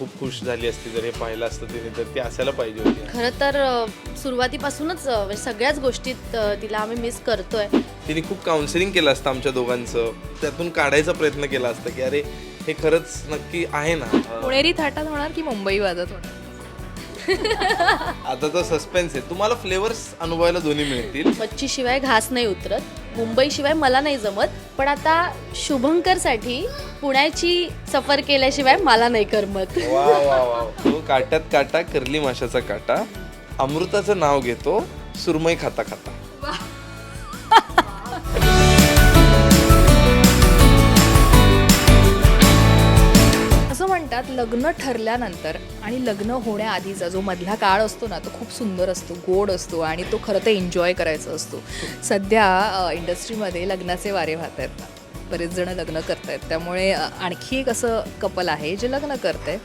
खूप खुश झाली असती जर हे पाहिलं असतं तिने, तर ती असायला पाहिजे होती. खरं तर सुरुवातीपासूनच म्हणजे सगळ्याच गोष्टीत तिला आम्ही मिस करतोय. तिने खूप काउन्सिलिंग केलं असतं आमच्या दोघांचं, त्यातून काढायचा प्रयत्न केला असता की अरे हे खरंच नक्की आहे ना. पुणेरी थाटात होणार की मुंबई वाजत होणार? आता तो सस्पेन्स आहे. तुम्हाला फ्लेवर्स अनुभवायला दोन्ही मिळतील. मच्छीशिवाय घास नाही उतरत, मुंबईशिवाय मला नाही जमत, पण आता शुभंकरसाठी पुण्याची सफर केल्याशिवाय मला नाही करमत. वा वा वा. तो काट्यात काटा करली माशाचा काटा, अमृताचं नाव घेतो सुरमई खाता खाता. असं म्हणतात लग्न ठरल्यानंतर आणि लग्न होण्याआधीचा जो मधला काळ असतो ना, तो खूप सुंदर असतो, गोड असतो आणि तो खरं तर एन्जॉय करायचा असतो. सध्या इंडस्ट्रीमध्ये लग्नाचे वारे वाहत आहेत, बरेच जण लग्न करत आहेत. त्यामुळे आणखी एक असं कपल आहे जे लग्न करत आहे.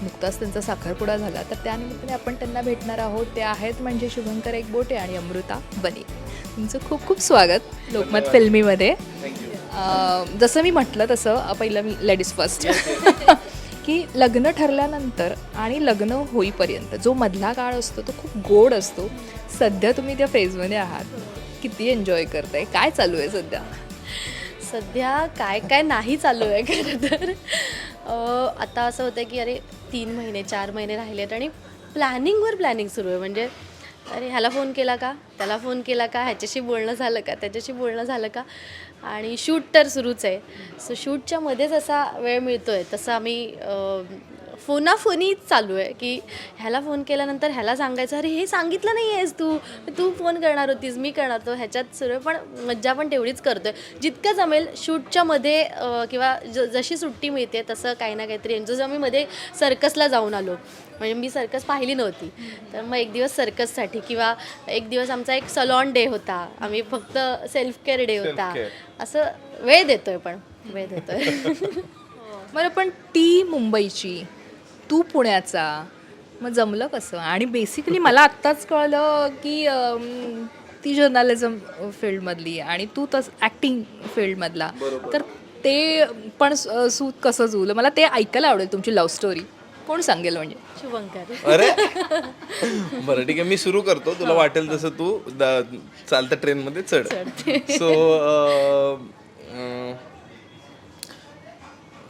नुकताच त्यांचा साखरपुडा झाला, तर त्यानिमित्ताने आपण त्यांना भेटणार आहोत. ते आहेत म्हणजे शुभंकर एकबोटे आणि अमृता बने. तुमचं खूप खूप स्वागत लोकमत फिल्मीमध्ये. जसं मी म्हटलं तसं पहिलं मी लेडीज फर्स्ट की लग्न ठरल्यानंतर आणि लग्न होईपर्यंत जो मधला काळ असतो तो खूप गोड असतो. सध्या तुम्ही त्या फेजमध्ये आहात, किती एन्जॉय करताय, काय चालू आहे सध्या? सध्या काय काय नाही चालू आहे खरं तर. आता असं होतं की अरे 3 महिने 4 महिने राहिलेत आणि प्लॅनिंगवर प्लॅनिंग सुरू आहे. म्हणजे अरे ह्याला फोन केला का, त्याला फोन केला का, ह्याच्याशी बोलणं झालं का, त्याच्याशी बोलणं झालं का, आणि शूट तर सुरूच आहे. सो शूटच्या मध्येच असा वेळ मिळतो आहे तसं आम्ही फोनाफोनी चालू आहे की ह्याला फोन केल्यानंतर ह्याला सांगायचं अरे हे सांगितलं नाही आहेस तू फोन करणार होतीस, मी करणार होतो, ह्याच्यात सुरू आहे. पण मज्जा पण तेवढीच करतो आहे जितकं जमेल शूटच्या मध्ये. किंवा जशी सुट्टी मिळते तसं काही ना काहीतरी. जसं आम्ही मध्ये सर्कसला जाऊन आलो, म्हणजे मी सर्कस पाहिली नव्हती, तर मग एक दिवस सर्कससाठी, किंवा एक दिवस आमचा एक सलॉन डे होता, आम्ही फक्त सेल्फ केअर डे होता. असं वेळ देतोय, पण वेळ देतोय. बरं, पण ती मुंबईची, तू पुण्याचा, मग जमलं कसं? आणि बेसिकली मला आत्ताच कळलं की ती जर्नलिझम फील्डमधली आणि तू तस ॲक्टिंग फील्डमधला, तर ते पण सूत कसं जुळलं? मला ते ऐकायला आवडेल, तुमची लव्ह स्टोरी. कोण सांगेल म्हणजे? शुभंकर. अरे बरं ठीक आहे, मी सुरू करतो. तुला वाटेल तसं तू चालत्या ट्रेनमध्ये चढ. सो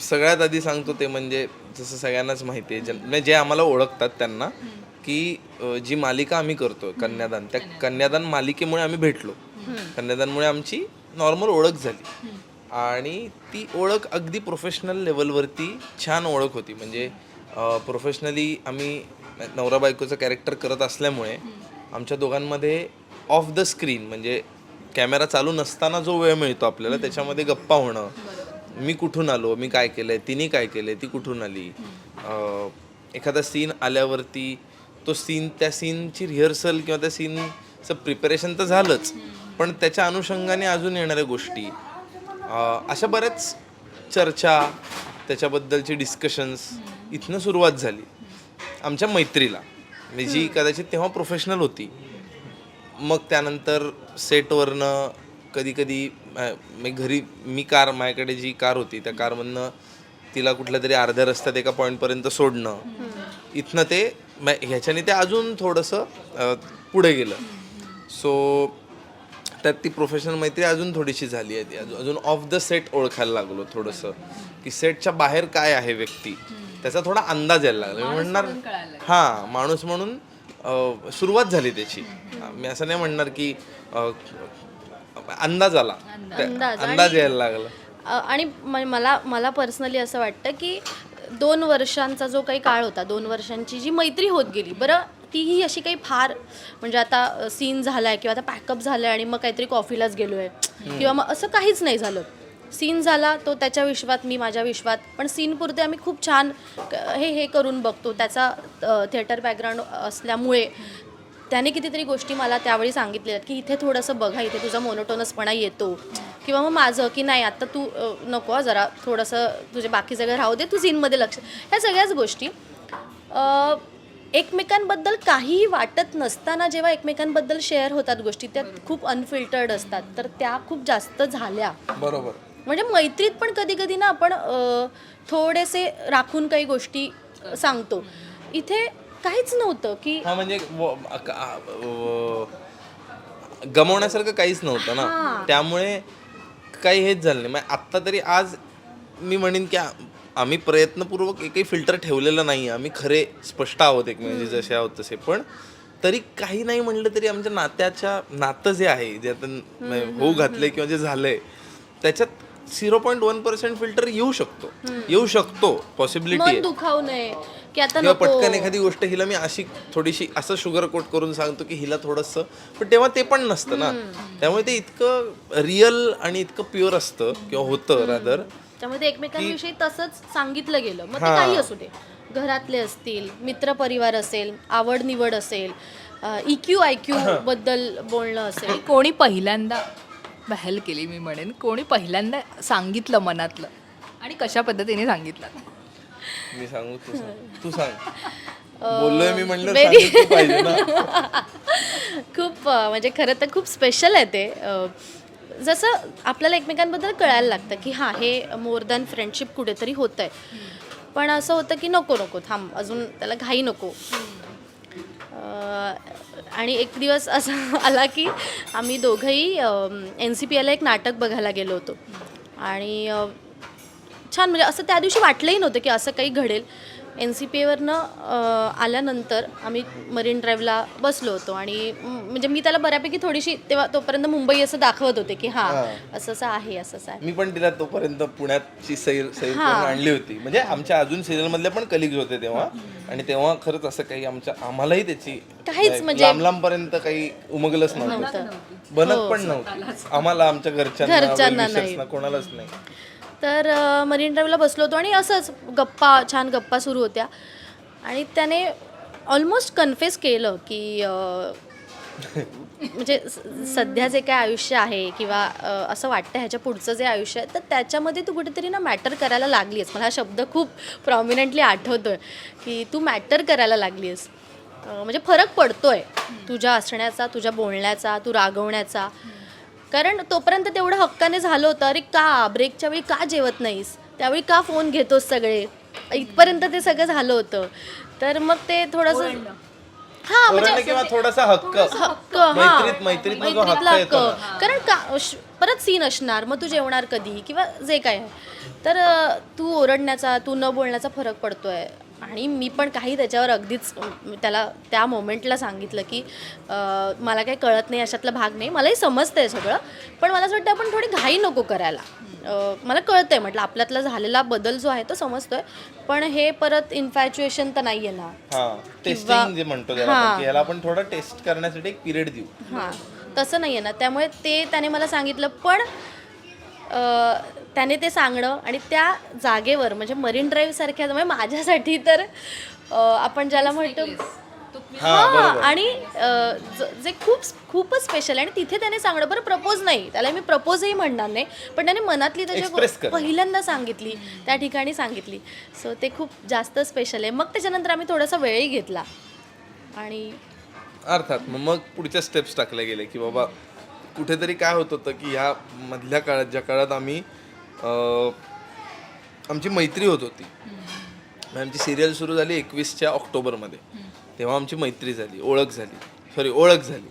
सगळ्यात आधी सांगतो ते म्हणजे जसं सगळ्यांनाच माहिती आहे, म्हणजे जे आम्हाला ओळखतात त्यांना, की जी मालिका आम्ही करतोय कन्यादान, त्या कन्यादान मालिकेमुळे आम्ही भेटलो. कन्यादानमुळे आमची नॉर्मल ओळख झाली आणि ती ओळख अगदी प्रोफेशनल लेवलवरती छान ओळख होती. म्हणजे प्रोफेशनली आम्ही नवरा बायकोचं कॅरेक्टर करत असल्यामुळे आमच्या दोघांमध्ये ऑफ द स्क्रीन, म्हणजे कॅमेरा चालू नसताना जो वेळ मिळतो आपल्याला, त्याच्यामध्ये गप्पा होणं, मी कुठून आलो, मी काय केलंय, तिने काय केलंय, ती कुठून आली, एखादा सीन आल्यावरती तो सीन, त्या सीनची रिहर्सल किंवा त्या सीनचं प्रिपरेशन तर झालंच, पण त्याच्या अनुषंगाने अजून येणाऱ्या गोष्टी, अशा बऱ्याच चर्चा, त्याच्याबद्दलची डिस्कशन्स इथनं सुरुवात झाली आमच्या मैत्रीला, म्हणजे जी कदाचित तेव्हा प्रोफेशनल होती. मग त्यानंतर सेटवरनं कधी कधी घरी मी माझ्याकडे जी कार होती त्या कारमधनं तिला कुठल्या तरी अर्ध्या रस्त्यात एका पॉईंटपर्यंत सोडणं, इथनं ते ह्याच्याने ते अजून थोडंसं पुढे गेलं. सो त्यात ती प्रोफेशनल मैत्री अजून थोडीशी झाली आहे. अजून ऑफ द सेट ओळखायला लागलो थोडंसं, की सेटच्या बाहेर काय आहे व्यक्ती, त्याचा थोडा अंदाज यायला लागला. मी म्हणणार हां, माणूस म्हणून सुरुवात झाली त्याची. मी असं नाही म्हणणार की अंदाज आला, अंदाज यायला लागला. आणि मला पर्सनली असं वाटतं की 2 वर्षांचा जो काही काळ होता, 2 वर्षांची जी मैत्री होत गेली, बरं तीही अशी काही फार म्हणजे आता सीन झालाय किंवा आता पॅकअप झालाय आणि मग काहीतरी कॉफीलाच गेलोय किंवा मग असं काहीच नाही झालं. सीन झाला तो त्याच्या विश्वात, मी माझ्या विश्वात, पण सीन पुरते आम्ही खूप छान हे करून बघतो. त्याचा थिएटर बॅकग्राऊंड असल्यामुळे त्याने कितीतरी गोष्टी मला त्यावेळी सांगितलेल्या की इथे थोडंसं बघा, इथे तुझा मोनोटोनसपणा येतो, किंवा मग माझं की नाही आता तू नको जरा थोडंसं तुझे बाकी सगळं राहू दे, तू सीनमध्ये लक्ष. ह्या सगळ्याच गोष्टी एकमेकांबद्दल काहीही वाटत नसताना जेव्हा एकमेकांबद्दल शेअर होतात गोष्टी, त्या खूप अनफिल्टर्ड असतात, तर त्या खूप जास्त झाल्या. बरोबर. म्हणजे मैत्रीत पण कधी कधी ना आपण थोडेसे राखून काही गोष्टी सांगतो. इथे काहीच नव्हतं की हा म्हणजे गमवण्यासारखं काहीच नव्हतं ना, त्यामुळे काही हेच झालं नाही. मग आत्ता तरी आज मी म्हणेन की आम्ही प्रयत्नपूर्वक एकही फिल्टर ठेवलेलं नाही, आम्ही खरे स्पष्ट आहोत एकमेकांचे जसे आहोत तसे. पण तरी काही नाही म्हणलं तरी आमच्या नातं जे आहे, जे आता होऊ घातलंय किंवा जे झालंय त्याच्यात 0.1% फिल्टर येऊ शकतो पॉसिबिलिटी मन आहे. दुखावू नये की आता किंवा नको. पटकन एखादी गोष्ट हिला मी अशी थोडीशी असं शुगर कोट करून सांगतो की हिला थोडंसं, पण तेव्हा ते पण नसतं ना. त्यामुळे ते इतकं रिअल आणि इतकं प्युअर असतं किंवा होतं रादर. त्यामुळे ते एकमेकांविषयी तसंच सांगितलं गेलं. मग ते काही असू दे, घरातले असतील, मित्रपरिवार असेल, आवड निवड असेल, EQ IQ बद्दल बोलणं असेल. कोणी पहिल्यांदा पहल केली मी म्हणेन, कोणी पहिल्यांदा सांगितलं मनातलं आणि कशा पद्धतीने सांगितलं? मी सांगू तू सांग बोललोय मी म्हणलं very- सांगितलं पाहिजे ना. खूप म्हणजे खरं तर खूप स्पेशल आहे ते. जसं आपल्याला एकमेकांबद्दल कळायला लागतं की हां, हे मोर दॅन फ्रेंडशिप कुठेतरी होतं आहे. पण असं होतं की नको नको थांब, अजून त्याला घाई नको. आणि एक दिवस असा आला की आम्ही दोघंही NCPला एक नाटक बघायला गेलो होतो. आणि छान, म्हणजे असं त्या दिवशी वाटलंही नव्हतं की असं काही घडेल. NCPवरनं आल्यानंतर आम्ही मरीन ड्राईव्हला बसलो होतो आणि म्हणजे मी त्याला बऱ्यापैकी थोडीशी तेव्हा तोपर्यंत मुंबई असं दाखवत होते की हां, असं असं आहे, असं असं आहे. मी पण तिला तोपर्यंत पुण्याची सैर करून आणली होती. म्हणजे आमच्या अजून सिरियल मधले पण कलिग्स होते तेव्हा, आणि तेव्हा खरंच असं काही आम्हालाही त्याची काहीच म्हणजे लांब लांबपर्यंत काही उमगलंच नव्हतं, बनत पण नव्हतं आम्हाला, आमच्या घरच्यांना नाही. कोणालाच नाही. तर मरीन ड्राईव्हला बसलो होतो आणि असंच छान गप्पा सुरू होत्या. आणि त्याने ऑलमोस्ट कन्फेस केलं की म्हणजे सध्या जे काय आयुष्य आहे किंवा असं वाटतं ह्याच्या पुढचं जे आयुष्य आहे, तर त्याच्यामध्ये तू कुठेतरी ना मॅटर करायला लागली आहेस. मला हा शब्द खूप प्रॉमिनंटली आठवतोय की तू मॅटर करायला लागली आहेस. म्हणजे फरक पडतोय तुझ्या असण्याचा, तुझ्या बोलण्याचा, तू रागवण्याचा. कारण तोपर्यंत तेवढं हक्काने झालं होतं, अरे का ब्रेकच्या वेळी का जेवत नाहीस, त्यावेळी का फोन घेतोस सगळे, इथपर्यंत ते सगळं झालं होतं. तर मग ते थोडंसं हां म्हणजे किंवा थोडासा हक्क मैत्रीत जो हक्क मैत्रीतला येतो हक्क. ना. कारण का परत सीन असणार, मग तू जेवणार कधी किंवा जे काय आहे. तर तू ओरडण्याचा, तू न बोलण्याचा फरक पडतोय. आणि मी पण काही त्याच्यावर अगदीच त्याला त्या मोमेंटला सांगितलं की मला काही कळत नाही, अशातला भाग नाही, मलाही समजतंय सगळं, पण मला असं वाटतं आपण थोडी घाई नको करायला. मला कळतंय, म्हटलं आपल्यातला झालेला बदल जो आहे तो समजतोय, पण हे परत इन्फॅच्युएशन तर नाही आहे ना. टेस्टिंग जे म्हणतो त्याला आपण, की याला आपण थोडा टेस्ट करण्यासाठी एक पिरियड देऊ. हां, तसं नाही आहे ना. त्यामुळे त्याने मला सांगितलं, पण त्याने ते सांगणं आणि त्या जागेवर म्हणजे मरीन ड्राईव्ह सारख्या, म्हणजे माझ्यासाठी तर आपण ज्याला म्हणतो हां, आणि जे खूपच स्पेशल आहे. आणि तिथे त्याने सांगणं, बरं प्रपोज नाही, त्याला मी प्रपोजही म्हणणार नाही, पण त्याने मनातली त्याच्या पहिल्यांदा सांगितली, त्या ठिकाणी सांगितली. सो ते खूप जास्त स्पेशल आहे. मग त्याच्यानंतर आम्ही थोडासा वेळही घेतला आणि अर्थात मग पुढच्या स्टेप्स टाकल्या गेले की बाबा कुठेतरी काय होत होतं की ह्या मधल्या काळात, ज्या काळात आम्ही आमची मैत्री होत होती, आमची सिरियल सुरू झाली 21 ऑक्टोबरमध्ये, तेव्हा आमची मैत्री झाली, ओळख झाली.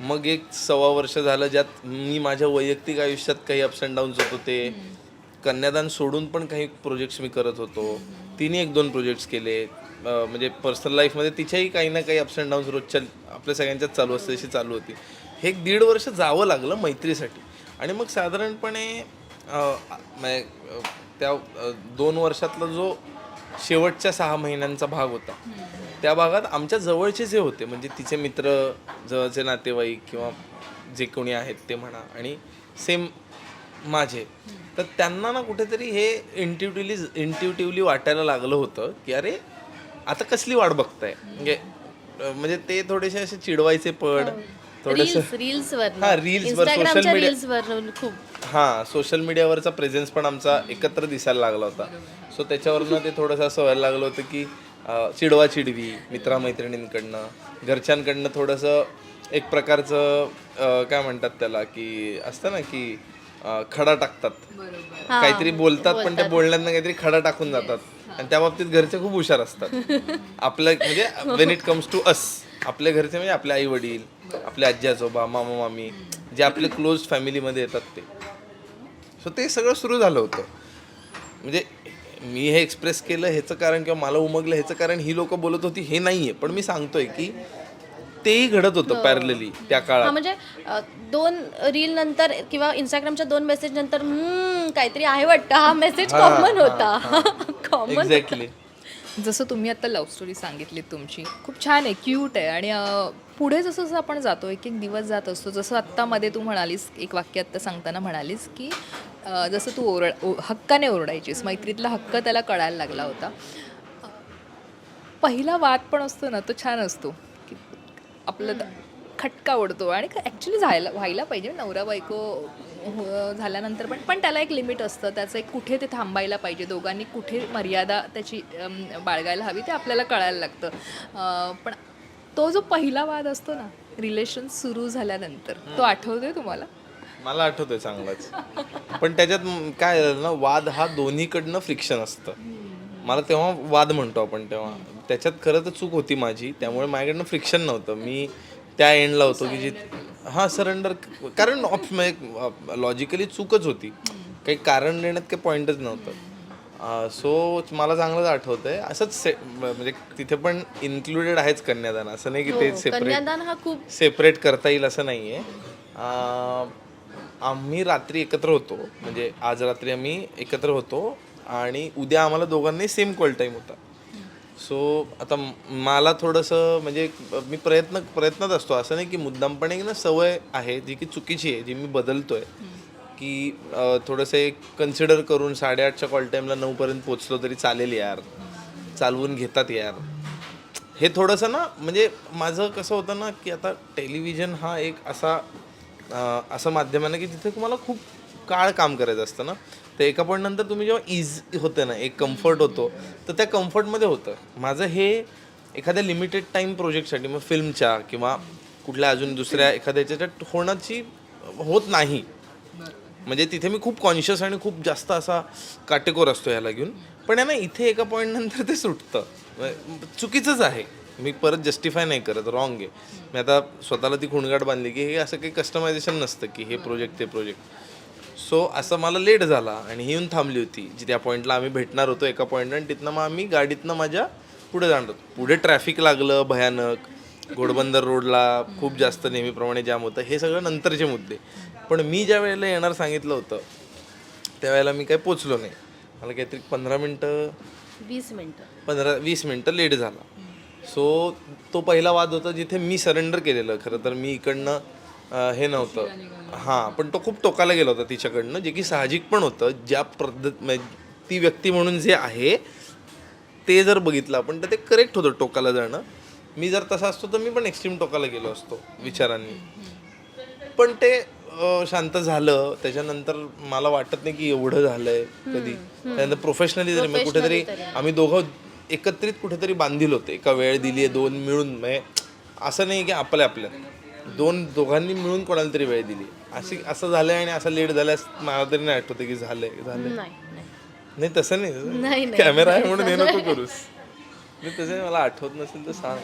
मग 1.25 वर्ष झालं, ज्यात मी माझ्या वैयक्तिक आयुष्यात काही अप्स अँड डाऊन्स होत होते. कन्यादान सोडून पण काही प्रोजेक्ट्स मी करत होतो. तिने 1-2 प्रोजेक्ट्स केले. म्हणजे पर्सनल लाईफमध्ये तिच्याही काही ना काही अप्स अँड डाऊन्स रोजच्या आपल्या सगळ्यांच्याच चालू असते, अशी चालू होती. हे 1.5 वर्ष जावं लागलं मैत्रीसाठी. आणि मग साधारणपणे त्या 2 वर्षातला जो शेवटच्या 6 महिन्यांचा भाग होता, त्या भागात आमच्या जवळचे जे होते, म्हणजे तिचे मित्र, जवळचे नातेवाईक किंवा जे कोणी आहेत ते म्हणा, आणि सेम माझे, तर त्यांना ना कुठेतरी हे इंट्युटिव्हली वाटायला लागलं होतं की अरे आता कसली वाट बघताय. म्हणजे ते थोडेसे असे चिडवायचे, पण सोशल मीडियावरचा प्रेझेन्स पण आमचा एकत्र दिसायला लागला होता. सो त्याच्यावरनं ते थोडंसं असं व्हायला लागलं होतं की चिडवी मित्रमैत्रिणींकडनं, घरच्यांकडनं थोडंसं एक प्रकारचं काय म्हणतात त्याला, की असतं ना की खडा टाकतात, बरोबर. काहीतरी बोलतात पण त्या बोलण्यात काहीतरी खडा टाकून जातात. आणि त्या बाबतीत घरचे खूप हुशार असतात. आपलं म्हणजे when it comes to us, आपल्या घरचे म्हणजे आपले आई वडील, आपले आजी आजोबा, मामा मामी, जे आपले क्लोज फॅमिलीमध्ये येतात ते. सो ते सगळं सुरू झालं होतं. म्हणजे मी हे एक्सप्रेस केलं ह्याचं कारण किंवा मला उमगलं ह्याचं कारण ही लोक बोलत होती हे नाहीये, पण मी सांगतोय की तेही घडत होतं पॅरलली त्या काळात. म्हणजे 2 रील नंतर किंवा इंस्टाग्रामच्या 2 मेसेज नंतर काहीतरी आहे वाटतं, हा मेसेज कॉमन होता. कॉमन. एक्झॅक्टली. जसं तुम्ही आता लव्ह स्टोरी सांगितली तुमची, खूप छान आहे, क्यूट आहे. आणि पुढे जसं जसं आपण जातो, एक एक दिवस जात असतो, जसं आत्ता मध्ये तू म्हणालीस, एक वाक्य आत्ता सांगताना म्हणालीस की जसं तू हक्काने ओरडायचीस, मैत्रीतला हक्क त्याला कळायला लागला होता. पहिला वाद पण असतो ना, तो छान असतो की आपलं खटका उडतो. आणि ॲक्च्युली व्हायला पाहिजे नवरा बायको झाल्यानंतर पण त्याला एक लिमिट असतं, त्याचं एक कुठे ते थांबायला पाहिजे, दोघांनी कुठे मर्यादा त्याची बाळगायला हवी ते आपल्याला कळायला लागतं. पण तो जो पहिला वाद असतो ना रिलेशन सुरू झाल्यानंतर, तो आठवतोय तुम्हाला? मला आठवतोय चांगलाच. पण त्याच्यात काय झालं ना, वाद हा दोन्हीकडनं फ्रिक्शन असतं. मला तेव्हा वाद म्हणतो आपण, तेव्हा त्याच्यात खरं तर चूक होती माझी, त्यामुळे माझ्याकडनं फ्रिक्शन नव्हतं. मी त्या एंडला होतो की जी सरेंडर, कारण लॉजिकली चूकच होती, काही कारण देण्यात काही पॉईंटच नव्हतं. सो मला चांगलंच आठवतंय. असंच म्हणजे तिथे पण इन्क्लुडेड आहेच कन्यादान, असं नाही की ते कन्यादान हा खूप सेपरेट करता येईल असं नाही आहे. आम्ही रात्री एकत्र होतो, म्हणजे आज रात्री आम्ही एकत्र होतो आणि उद्या आम्हाला दोघांनाही सेम कॉल टाईम होता. सो आता मला थोडंसं म्हणजे मी प्रयत्नात असतो, असं नाही की मुद्दामपणे ना सवय आहे जी की चुकीची आहे, जी मी बदलतोय की थोडंसं एक कन्सिडर करून 8:30च्या कॉल टाईमला 9पर्यंत पोचलो तरी चालेल यार, चालवून घेतात यार. हे थोडंसं ना, म्हणजे माझं कसं होतं ना की आता टेलिव्हिजन हा एक असं माध्यम आहे ना की जिथे तुम्हाला खूप काळ काम करायचं असतं ना, तर एका पॉईंट नंतर तुम्ही जेव्हा इझी होतं ना, एक कम्फर्ट होतो, तर त्या कम्फर्टमध्ये होतं माझं हे. एखाद्या लिमिटेड टाईम प्रोजेक्टसाठी, मग फिल्मच्या किंवा कुठल्या अजून दुसऱ्या एखाद्या याच्यात होण्याची होत नाही. म्हणजे तिथे मी खूप कॉन्शियस आणि खूप जास्त असा काटेकोर असतो ह्याला घेऊन. पण आहे ना, इथे एका पॉईंट नंतर ते सुटतं. चुकीचंच आहे, मी परत जस्टिफाय नाही करत, रॉंग आहे. मी आता स्वतःला ती खुणगाट बांधली की हे असं काही कस्टमायझेशन नसतं की हे प्रोजेक्ट ते प्रोजेक्ट. सो असं मला लेट झाला आणि ही येऊन थांबली होती जी त्या पॉईंटला आम्ही भेटणार होतो एका पॉईंटला. आणि तिथनं मग आम्ही गाडीतनं माझ्या पुढे जाणार होतो. पुढे ट्रॅफिक लागलं भयानक, घोडबंदर रोडला खूप जास्त नेहमीप्रमाणे जाम होतं. हे सगळं नंतरचे मुद्दे. पण मी ज्या वेळेला येणार सांगितलं होतं त्यावेळेला मी काही पोचलो नाही. मला काहीतरी 15-20 मिनटं लेट झाला. सो तो पहिला वाद होता जिथे मी सरेंडर केलेलं. खरं तर मी इकडनं हे नव्हतं, हां, पण तो खूप टोकाला गेला होता तिच्याकडनं, जे की साहजिक पण होतं. ज्या ती व्यक्ती म्हणून जे आहे ते जर बघितलं आपण तर ते करेक्ट होतं टोकाला जाणं. मी जर तसा असतो तर मी पण एक्स्ट्रीम टोकाला गेलो असतो विचारांनी. पण ते शांत झालं. त्याच्यानंतर मला वाटत नाही की एवढं झालंय कधी. त्यानंतर प्रोफेशनली जरी मग कुठेतरी आम्ही दोघं एकत्रित कुठेतरी बांधील होते, एका वेळ दिली आहे, 2 मिळून. म्हणजे असं नाही की आपल्यात दोघांनी मिळून कोणाला तरी वेळ दिली. असं झालंय आणि असं लेट झाल्यास मला तरी नाही आठवतं की झालंय. नाही तसं नाही, कॅमेरा आहे म्हणून हे नको करूस. नाही तसं मला आठवत नसेल तर सांग.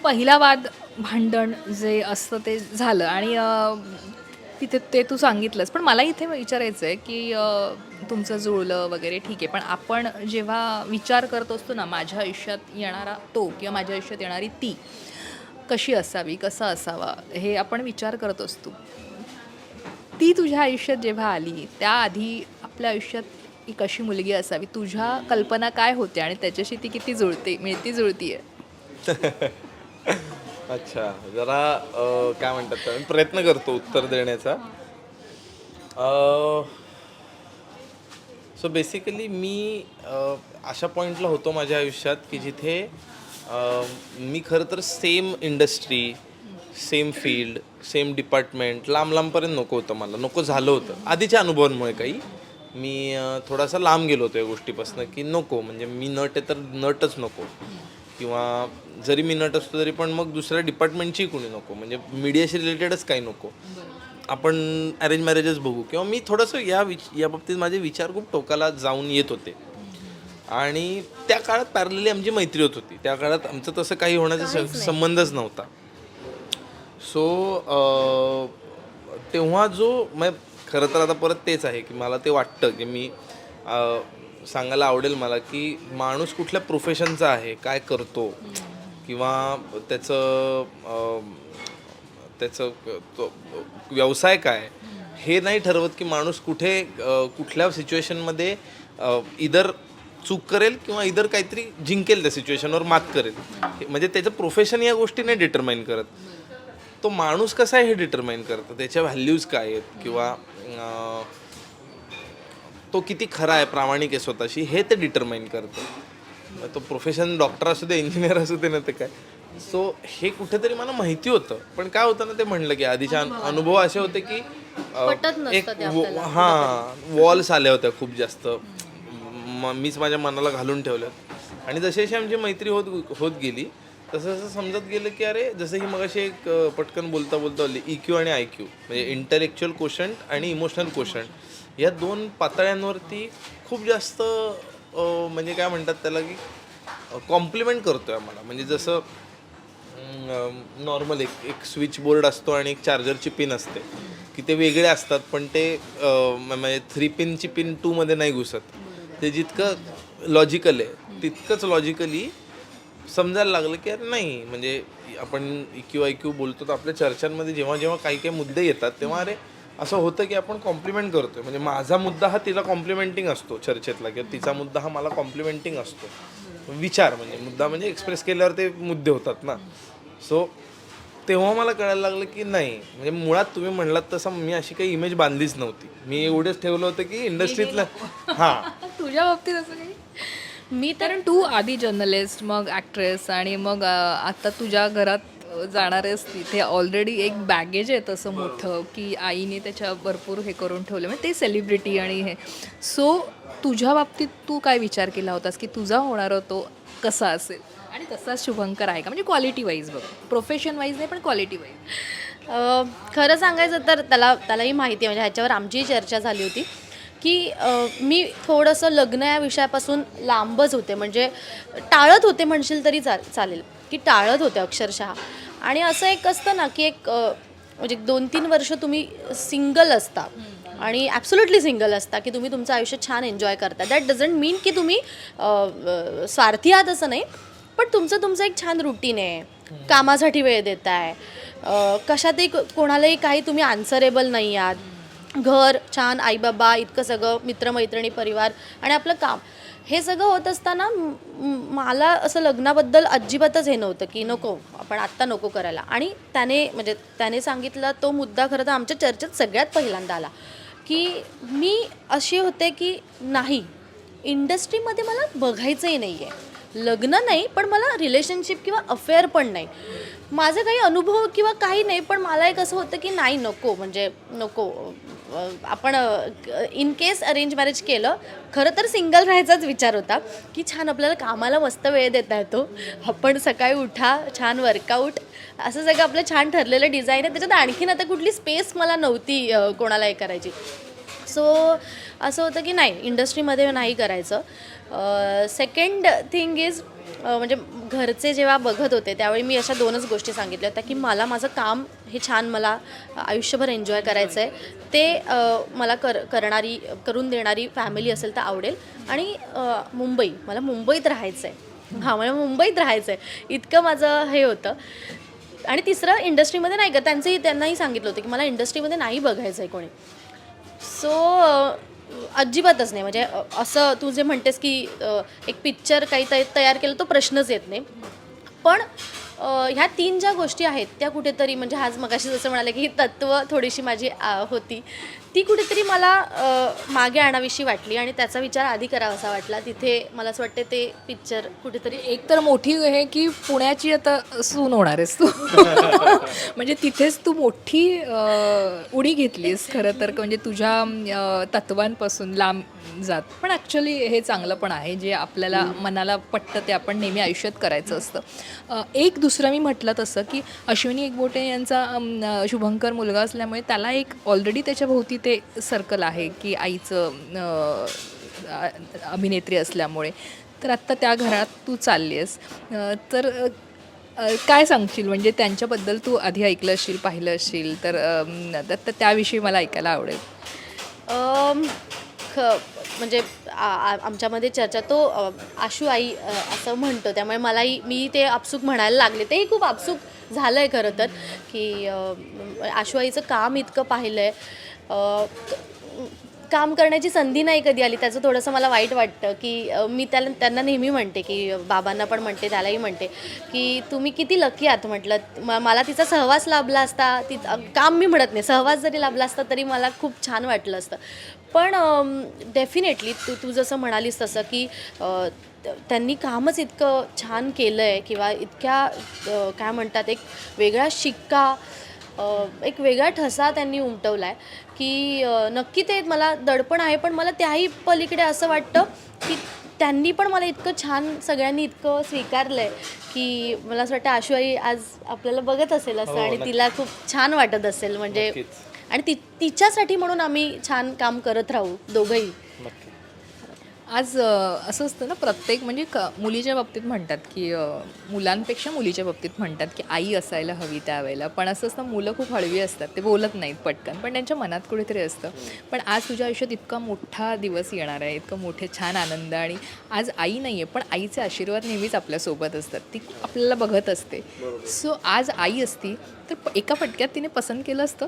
पहिला वाद, भांडण जे असतं ते झालं आणि तिथे ते तू सांगितलंस. पण मला इथे विचारायचं आहे की तुमचं जुळलं वगैरे ठीक आहे, पण आपण जेव्हा विचार करत असतो ना, माझ्या आयुष्यात येणारा तो किंवा माझ्या आयुष्यात येणारी ती कशी असावी, कसा असावा, हे आपण विचार करत असतो. ती तुझ्या आयुष्यात जेव्हा आली त्याआधी आपल्या आयुष्यात ही कशी मुलगी असावी, तुझ्या कल्पना काय होत्या आणि त्याच्याशी ती किती जुळतीये? अच्छा, जरा काय म्हणतात तर मी प्रयत्न करतो उत्तर देण्याचा. सो बेसिकली मी अशा पॉईंटला होतो माझ्या आयुष्यात की जिथे मी खरं तर same industry, same field, same department, लांबपर्यंत नको होतं. मला नको झालं होतं आधीच्या अनुभवांमुळे. काही मी थोडासा लांब गेलो होतो या गोष्टीपासून की नको, म्हणजे मी नट आहे तर नटच नको, किंवा जरी मी नट असतो तरी पण मग दुसऱ्या डिपार्टमेंटची कुणी नको, म्हणजे मीडियाशी रिलेटेडच काही नको, आपण अरेंज मॅरेजेस बघू, किंवा मी थोडंसं या बाबतीत माझे विचार खूप टोकाला जाऊन येत होते. आणि त्या काळात पॅरलली आमची मैत्री होत होती. त्या काळात आमचं तसं काही होण्याचा संबंधच नव्हता. सो तेव्हा मग खरं तर आता परत तेच आहे की मला ते वाटतं की मी सांगायला आवडेल मला की माणूस कुठल्या प्रोफेशनचा आहे, काय करतो, किंवा त्याचं व्यवसाय काय, हे नाही ठरवत की माणूस कुठल्या सिच्युएशनमध्ये इधर चूक करेल किंवा इधर काहीतरी जिंकेल, त्या सिच्युएशनवर मात करेल. म्हणजे त्याचं प्रोफेशन या गोष्टी नाही डिटरमाइन करत. तो माणूस कसा आहे हे डिटरमाइन करतं, त्याच्या व्हॅल्यूज काय आहेत, किंवा तो किती खरा आहे, प्रामाणिक आहे स्वतःशी, हे ते डिटरमाइन करतं. तो प्रोफेशन डॉक्टर असू दे, इंजिनियर असू दे ना, ते काय. सो हे कुठेतरी मला माहिती होतं, पण काय होतं ना, ते म्हणलं की आधीचे अनुभव असे होते की वॉल्स आल्या होत्या खूप जास्त, मीच माझ्या मनाला घालून ठेवलं. आणि जशी जशी आमची मैत्री होत गेली तसं जसं समजत गेलं की अरे, जसं ही मगाशी एक पटकन बोलता EQ आणि IQ, म्हणजे इंटलेक्च्युअल कोशंट आणि इमोशनल कोशंट, या 2 पातळ्यांवरती खूप जास्त म्हणजे काय म्हणतात त्याला की कॉम्प्लिमेंट करतोय आम्हाला. म्हणजे जसं नॉर्मल एक स्विच बोर्ड असतो आणि एक चार्जरची पिन असते, की ते वेगळे असतात, पण ते म्हणजे 3 पिनची पिन 2 मध्ये नाही घुसत. ते जितकं लॉजिकल आहे तितकंच लॉजिकली समजायला लागलं की अरे नाही, म्हणजे आपण EQ IQ बोलतो तर आपल्या चर्चांमध्ये जेव्हा जेव्हा काही काही मुद्दे येतात तेव्हा अरे असं होतं की आपण कॉम्प्लिमेंट करतोय. म्हणजे माझा मुद्दा हा तिला कॉम्प्लिमेंटिंग असतो चर्चेतला, किंवा तिचा मुद्दा हा मला कॉम्प्लिमेंटिंग असतो. विचार म्हणजे मुद्दा म्हणजे एक्सप्रेस केल्यावर ते मुद्दे होतात ना. सो तेव्हा मला कळायला लागलं की नाही, म्हणजे मुळात तुम्ही म्हणलात तसं मी अशी काही इमेज बांधलीच नव्हती. मी एवढंच ठेवलं होतं की इंडस्ट्रीतलं तुझ्या बाबतीत असं काही? मी कारण तू आधी जर्नलिस्ट, मग ॲक्ट्रेस, आणि मग आता तुझ्या घरात जाणारेस तिथे ऑलरेडी एक बॅगेज आहे तसं मोठं की आईने त्याच्या भरपूर हे करून ठेवलं, म्हणजे ते सेलिब्रिटी आणि हे. सो तुझ्या बाबतीत तू काय विचार केला होतास की तुझा होणारा तो कसा असेल, आणि तसाच शुभंकर आहे का? म्हणजे क्वालिटी वाईज बघ, प्रोफेशन वाईज नाही पण क्वालिटी वाईज. खरं सांगायचं तर त्यालाही माहिती आहे, म्हणजे ह्याच्यावर आमचीही चर्चा झाली होती की मी थोडंसं लग्न या विषयापासून लांबच होते, म्हणजे टाळत होते म्हणशील तरी चालेल, की टाळत होते अक्षरशः. आणि असं एक असतं ना की एक म्हणजे 2-3 वर्ष तुम्ही सिंगल असता आणि ॲब्सोल्युटली सिंगल असता, की तुम्ही तुमचं आयुष्य छान एन्जॉय करता. दॅट डझंट मीन की तुम्ही स्वार्थी आहात असं नाही, पण तुमचं एक छान रुटीन आहे, कामासाठी वेळ देताय, कशातही कोणालाही काही तुम्ही आन्सरेबल नाही आहात, घर छान, आईबाबा, इतकं सगळं, मित्रमैत्रिणी, परिवार आणि आपलं काम, हे सगळं होत असताना मला असं लग्नाबद्दल अजिबातच हे नव्हतं की नको, आपण आत्ता नको करायला. आणि त्याने सांगितला तो मुद्दा खरं तर आमच्या चर्चेत सगळ्यात पहिल्यांदा आला की मी अशी होते की नाही, इंडस्ट्रीमध्ये मला बघायचंही नाही आहे, लग्न नाही, पण मला रिलेशनशिप किंवा अफेअर पण नाही, माझे काही अनुभव किंवा काही नाही, पण मला एक असं होतं की नाही, नको, म्हणजे नको. आपण इन केस अरेंज मॅरेज केलं, खरं तर सिंगल राहायचाच विचार होता की छान आपल्याला कामाला मस्त वेळ देता येतो, आपण सकाळी उठा, छान वर्कआउट, असं सगळं आपलं छान ठरलेलं डिझाईन आहे, त्याच्यात आणखीन आता कुठली स्पेस मला नव्हती कोणाला हे करायची. सो असं होतं की नाही, इंडस्ट्रीमध्ये नाही करायचं. सेकंड थिंग इज, म्हणजे घरचे जेव्हा बघत होते त्यावेळी मी अशा 2च गोष्टी सांगितल्या होत्या की मला माझं काम हे छान, मला आयुष्यभर एन्जॉय करायचं आहे, ते मला करून देणारी फॅमिली असेल तर आवडेल, आणि मला मुंबईत राहायचं आहे, मला मुंबईत राहायचं आहे, इतकं माझं हे होतं. आणि तिसरं, इंडस्ट्रीमध्ये नाही का, त्यांनाही सांगितलं होतं की मला इंडस्ट्रीमध्ये नाही बघायचं आहे कोणी. सो अजिबातच नाही, म्हणजे असं तू जे म्हणतेस की एक पिक्चर काही तयार केलं तो प्रश्नच येत नाही. पण ह्या 3 ज्या गोष्टी आहेत त्या कुठेतरी, म्हणजे आज मगाशी जसं म्हणाले की ही तत्त्व थोडीशी माझी होती ती कुठेतरी मला मागे आणावीशी वाटली आणि त्याचा विचार आधी करावासा वाटला. तिथे मला असं वाटते ते पिक्चर कुठेतरी एक तर मोठी हे की पुण्याची आता सून होणार आहेस तू म्हणजे तिथेच तू मोठी उडी घेतलीस खरं तर, म्हणजे तुझ्या तत्वांपासून लांब जात. पण ॲक्च्युली हे चांगलं पण आहे, जे आपल्याला मनाला पटतं ते आपण नेहमी आयुष्यात करायचं असतं. एक दुसरं मी म्हटलं तसं की अश्विनी एकबोटे यांचा शुभंकर मुलगा असल्यामुळे त्याला एक ऑलरेडी त्याच्या भोवती ते सर्कल आहे की आईचं अभिनेत्री असल्यामुळे. तर आत्ता त्या घरात तू चालली आहेस, तर काय सांगशील, म्हणजे त्यांच्याबद्दल तू आधी ऐकलं असशील, पाहिलं असशील, तर त्याविषयी मला ऐकायला आवडेल. म्हणजे आमच्यामध्ये चर्चा तो आशू आई असं म्हणतो, त्यामुळे मलाही मी ते आपसूक म्हणायला लागले. तेही खूप आपसूक झालं आहे खरं तर, की आशू आईचं काम इतकं पाहिलं आहे, काम करण्याची संधी नाही कधी आली. त्याचं थोडंसं मला वाईट वाटतं की मी त्यांना नेहमी म्हणते, की बाबांना पण म्हणते, त्यालाही म्हणते की तुम्ही किती लकी आहात. म्हटलं मला तिचा सहवास लाभला असता, काम मी म्हणत नाही, सहवास जरी लाभला असता तरी मला खूप छान वाटलं असतं. पण डेफिनेटली तू जसं म्हणालीस तसं की त्यांनी कामच इतकं छान केलं आहे, किंवा इतक्या काय म्हणतात एक वेगळा शिक्का, एक वेगळा ठसा त्यांनी उमटवला आहे की नक्की ते मला दडपण आहे. पण मला त्याही पलीकडे असं वाटतं की त्यांनी पण मला इतकं छान सगळ्यांनी इतकं स्वीकारलं आहे की मला असं वाटतं आशू आई आज आपल्याला बघत असेल असं, आणि तिला खूप छान वाटत असेल. म्हणजे आणि तिच्यासाठी म्हणून आम्ही छान काम करत राहू दोघंही. आज असं असतं ना, प्रत्येक म्हणजे मुलीच्या बाबतीत म्हणतात की मुलांपेक्षा मुलीच्या बाबतीत म्हणतात की आई असायला हवी त्यावेळेला. पण असं असतं, मुलं खूप हळवी असतात, ते बोलत नाहीत पटकन, पण त्यांच्या मनात कुठेतरी असतं. पण आज तुझ्या आयुष्यात इतका मोठा दिवस येणार आहे, इतकं मोठे छान आनंद, आणि आज आई नाही आहे पण आईचे आशीर्वाद नेहमीच आपल्यासोबत असतात, ती आपल्याला बघत असते. सो आज आई असती तर एका फटक्यात तिने पसंत केलं असतं.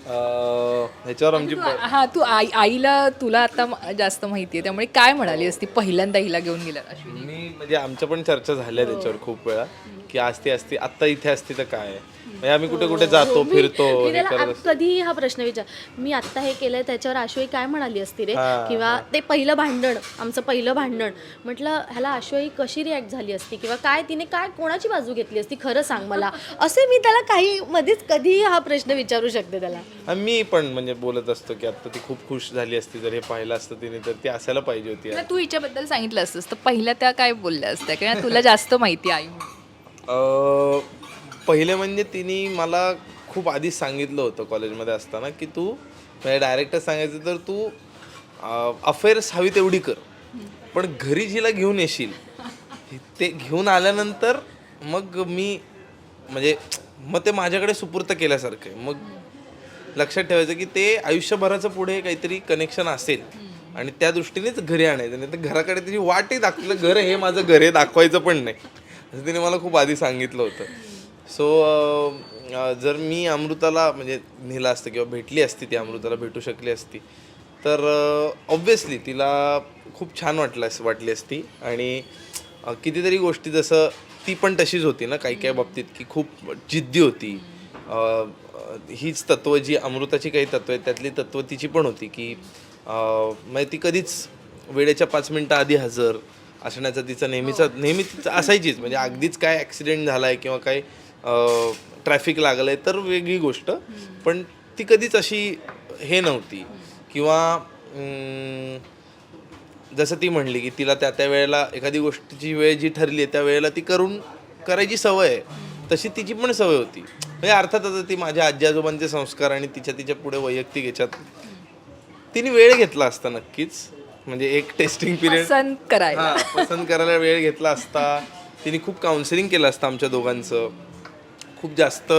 ह्याच्यावर आमची हां, तू आईला तुला आता जास्त माहिती आहे, त्यामुळे काय म्हणाली असती पहिल्यांदा हिला घेऊन गेला अश्विनी? मी म्हणजे आमच्या पण चर्चा झाल्या त्याच्यावर खूप वेळा की असती आत्ता इथे असती तर काय, म्हणजे आम्ही कुठे कुठे जातो फिरतो मी हे त्याला करत कधीही हा प्रश्न विचार, मी आत्ता हे केलंय त्याच्यावर आशुई काय म्हणाली असती रे, किंवा ते पहिलं भांडण, आमचं पहिलं भांडण, म्हटलं ह्याला आशुई कशी रिॲक्ट झाली असती, किंवा काय तिने काय कोणाची बाजू घेतली असती, खरं सांग मला. असे मी त्याला काही मध्येच कधीही हा प्रश्न विचारू शकते त्याला. आणि मी पण म्हणजे बोलत असतो की आता ती खूप खुश झाली असती जर हे पाहिलं असतं तिने तर ती असायला पाहिजे होती. तू हिच्याबद्दल सांगितलं असतंस तर पहिल्या त्या काय बोलल्या असत्या, किंवा तुला जास्त माहिती आई म्हणून? पहिले म्हणजे तिने मला खूप आधीच सांगितलं होतं कॉलेजमध्ये असताना की तू म्हणजे डायरेक्टर सांगायचं तर तू अफेअर्स हवी तेवढी कर, पण घरी जिला घेऊन येशील ते घेऊन आल्यानंतर मग मी म्हणजे मग ते माझ्याकडे सुपूर्त केल्यासारखं आहे. मग लक्षात ठेवायचं की ते आयुष्यभराचं पुढे काहीतरी कनेक्शन असेल आणि त्या दृष्टीनेच घरी आणायचं, नाही तर घराकडे तिची वाटही दाखवलं, घर हे माझं घर हे दाखवायचं पण नाही, असं तिने मला खूप आधी सांगितलं होतं. सो जर मी अमृताला म्हणजे नेलं असतं किंवा भेटली असती, ती अमृताला भेटू शकली असती तर ऑब्व्हियसली तिला खूप छान वाटली असती. आणि कितीतरी गोष्टी, जसं ती पण तशीच होती ना काही काही बाबतीत की खूप जिद्दी होती. हीच तत्त्व जी अमृताची काही तत्त्व आहेत त्यातली तत्त्व तिची पण होती की म्हणजे ती कधीच वेळेच्या 5 मिनटं आधी हजर असण्याचा तिचा नेहमीच असायचीच. म्हणजे अगदीच काय ॲक्सिडेंट झाला आहे किंवा काय ट्रॅफिक लागलं आहे तर वेगळी गोष्ट, पण ती कधीच अशी हे नव्हती. किंवा जसं ती म्हणली की तिला त्या वेळेला एखादी गोष्टीची वेळ जी ठरली आहे त्या वेळेला ती करायची सवय आहे, तशी तिची पण सवय होती. म्हणजे अर्थात आता ती माझ्या आजी आजोबांचे संस्कार आणि तिच्या पुढे वैयक्तिक याच्यात तिने वेळ घेतला असता नक्कीच, म्हणजे एक टेस्टिंग पिरियड पसंत करायला वेळ घेतला असता. तिने खूप काउन्सिलिंग केलं असतं आमच्या दोघांचं, खूप जास्त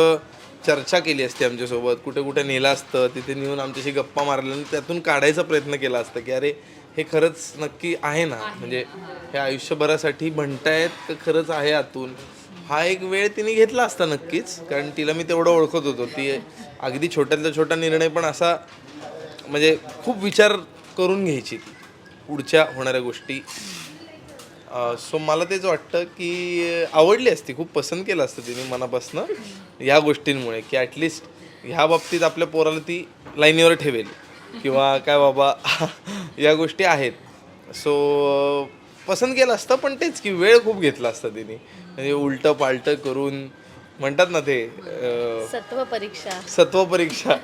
चर्चा केली असते आमच्यासोबत, कुठे कुठे नेलं असतं, तिथे नेऊन आमच्याशी गप्पा मारल्या आणि त्यातून काढायचा प्रयत्न केला असता की अरे हे खरंच नक्की आहे ना, म्हणजे हे आयुष्यभरासाठी म्हणतायत का खरंच आहे आतून. हा एक वेळ तिने घेतला असता नक्कीच, कारण तिला मी तेवढं ओळखत होतो. ती अगदी छोट्यातला छोटा निर्णय पण असा म्हणजे खूप विचार करून घ्यायची ती पुढच्या होणाऱ्या गोष्टी. सो मला तेच वाटतं की आवडली असती, खूप पसंत केलं असतं तिने मनापासनं या गोष्टींमुळे की ॲटलिस्ट ह्या बाबतीत आपल्या पोराला ती लाईनीवर ठेवेल किंवा काय बाबा या गोष्टी आहेत. सो पसंत केलं असतं, पण तेच की वेळ खूप घेतला असता तिने, म्हणजे उलटं पालटं करून म्हणतात ना ते सत्व परीक्षा. सत्व परीक्षा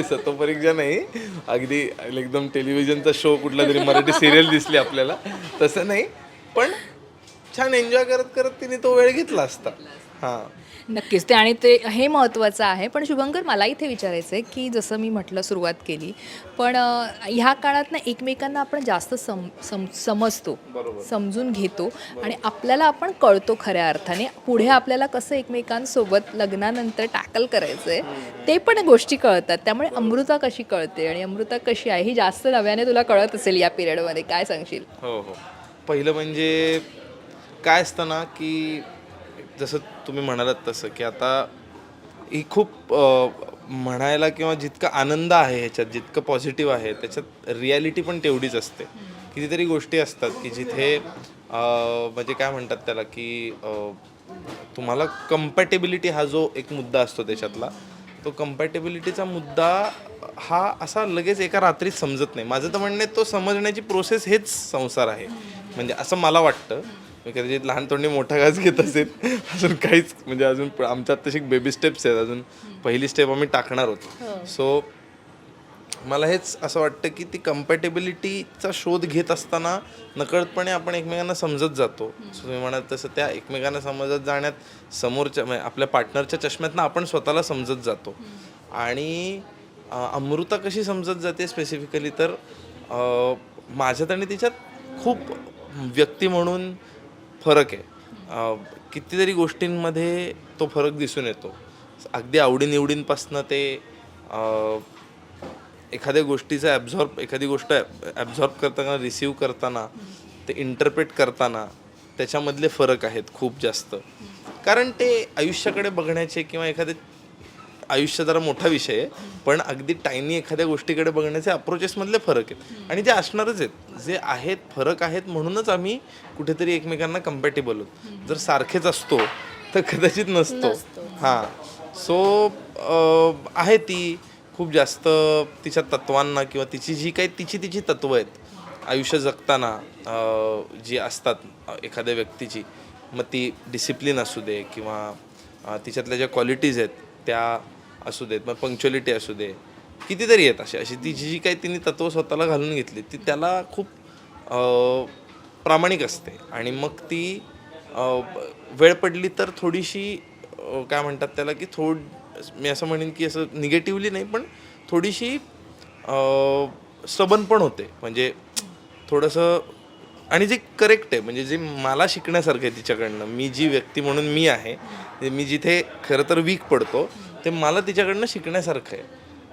सत्व परीक्षा नाही, अगदी एकदम टेलिव्हिजनचा शो कुठला तरी मराठी सिरियल दिसली आपल्याला तसं नाही, पण छान एन्जॉय करत करत तिने तो वेळ घेतला असता. हां नक्कीच ते, आणि ते हे महत्त्वाचं आहे. पण शुभंकर, मला इथे विचारायचं आहे की जसं मी म्हटलं सुरुवात केली, पण ह्या काळात ना एकमेकांना आपण जास्त समजतो, समजून घेतो आणि आपल्याला आपण कळतो खऱ्या अर्थाने. पुढे आपल्याला कसं एकमेकांसोबत लग्नानंतर टॅकल करायचं आहे ते पण गोष्टी कळतात. त्यामुळे अमृता कशी कळते आणि अमृता कशी आहे ही जास्त नव्याने तुला कळत असेल या पिरियडमध्ये, काय सांगशील? हो हो. पहिलं म्हणजे काय असतं ना की जसं तुम्ही म्हणालात तसं की आता ही खूप म्हणायला किंवा जितका आनंद आहे ह्याच्यात, जितकं पॉझिटिव्ह आहे त्याच्यात रिॲलिटी पण तेवढीच असते. कितीतरी गोष्टी असतात की जिथे म्हणजे काय म्हणतात त्याला की तुम्हाला कम्पॅटेबिलिटी हा जो एक मुद्दा असतो त्याच्यातला, तो कम्पॅटेबिलिटीचा मुद्दा हा असा लगेच एका रात्रीत समजत नाही. माझं तर म्हणणं आहे तो समजण्याची प्रोसेस हेच संसार आहे, म्हणजे असं मला वाटतं. मी कदाचित लहान तोंडी मोठा घास घेत असेल, अजून काहीच म्हणजे अजून आमच्यात तशी बेबी स्टेप्स आहेत, अजून पहिली स्टेप आम्ही टाकणार होतो. सो मला हेच असं वाटतं की ती कम्पॅटेबिलिटीचा शोध घेत असताना नकळतपणे आपण एकमेकांना समजत जातो. सो तुम्ही म्हणाल तसं त्या एकमेकांना समजत जाण्यात समोरच्या म्हणजे आपल्या पार्टनरच्या चष्म्यातनं आपण स्वतःला समजत जातो. आणि अमृता कशी समजत जाते स्पेसिफिकली तर माझ्यात आणि तिच्यात खूप व्यक्ती म्हणून फरक आहे. कितीतरी गोष्टींमध्ये तो फरक दिसून येतो, अगदी आवडीनिवडींपासनं ते एखाद्या गोष्टीचा एखादी गोष्ट ॲब्झॉर्ब करताना, रिसीव करताना, ते इंटरप्रेट करताना त्याच्यामधले फरक आहेत खूप जास्त. कारण ते आयुष्याकडे बघण्याचे किंवा एखादे आयुष्य जरा मोठा विषय आहे, पण अगदी टायनी एखाद्या गोष्टीकडे बघण्याचे अप्रोचेसमधले फरक आहेत आणि ते असणारच आहेत. जे आहेत फरक आहेत म्हणूनच आम्ही कुठेतरी एकमेकांना कम्पॅटेबल होतो. जर सारखेच असतो तर कदाचित नसतो. हां. सो आहे ती खूप जास्त तिच्या तत्वांना किंवा तिची जी काही तिची तत्त्व आहेत आयुष्य जगताना जी असतात एखाद्या व्यक्तीची, मग ती डिसिप्लिन असू दे किंवा तिच्यातल्या ज्या क्वालिटीज आहेत त्या असू देत, मग पंक्च्युअलिटी असू दे, कितीतरी आहेत अशी तिची जी काही तिने तत्त्व स्वतःला घालून घेतली ती त्याला खूप प्रामाणिक असते. आणि मग ती वेळ पडली तर थोडीशी काय म्हणतात त्याला की मी असं म्हणेन की असं निगेटिव्हली नाही, पण थोडीशी सबन पण होते, म्हणजे थोडंसं. आणि जे करेक्ट आहे, म्हणजे जे मला शिकण्यासारखं आहे तिच्याकडनं, मी जी व्यक्ती म्हणून मी आहे, मी जिथे खरं तर वीक पडतो ते मला तिच्याकडनं शिकण्यासारखं आहे.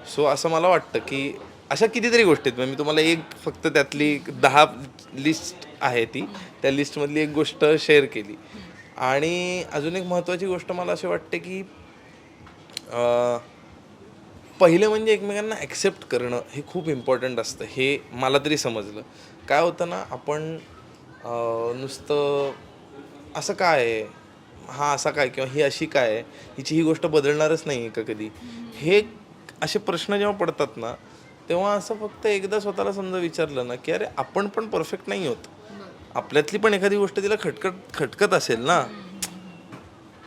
सो असं मला वाटतं की अशा कितीतरी गोष्टी आहेत. मी तुम्हाला एक फक्त त्यातली 10 लिस्ट आहे ती, त्या लिस्टमधली एक गोष्ट शेअर केली. आणि अजून एक महत्त्वाची गोष्ट मला अशी वाटते की पहिलं म्हणजे एकमेकांना ॲक्सेप्ट करणं हे खूप इम्पॉर्टंट असतं. हे मला तरी समजलं. काय होतं ना, आपण नुसतं असं काय आहे, हा असा काय, किंवा ही अशी काय आहे, हिची ही गोष्ट बदलणारच नाही आहे का कधी, हे असे प्रश्न जेव्हा पडतात ना, तेव्हा असं फक्त एकदा स्वतःला समजा विचारलं ना की अरे आपण पण परफेक्ट नाही होत, आपल्यातली पण एखादी गोष्ट तिला खटकत असेल ना,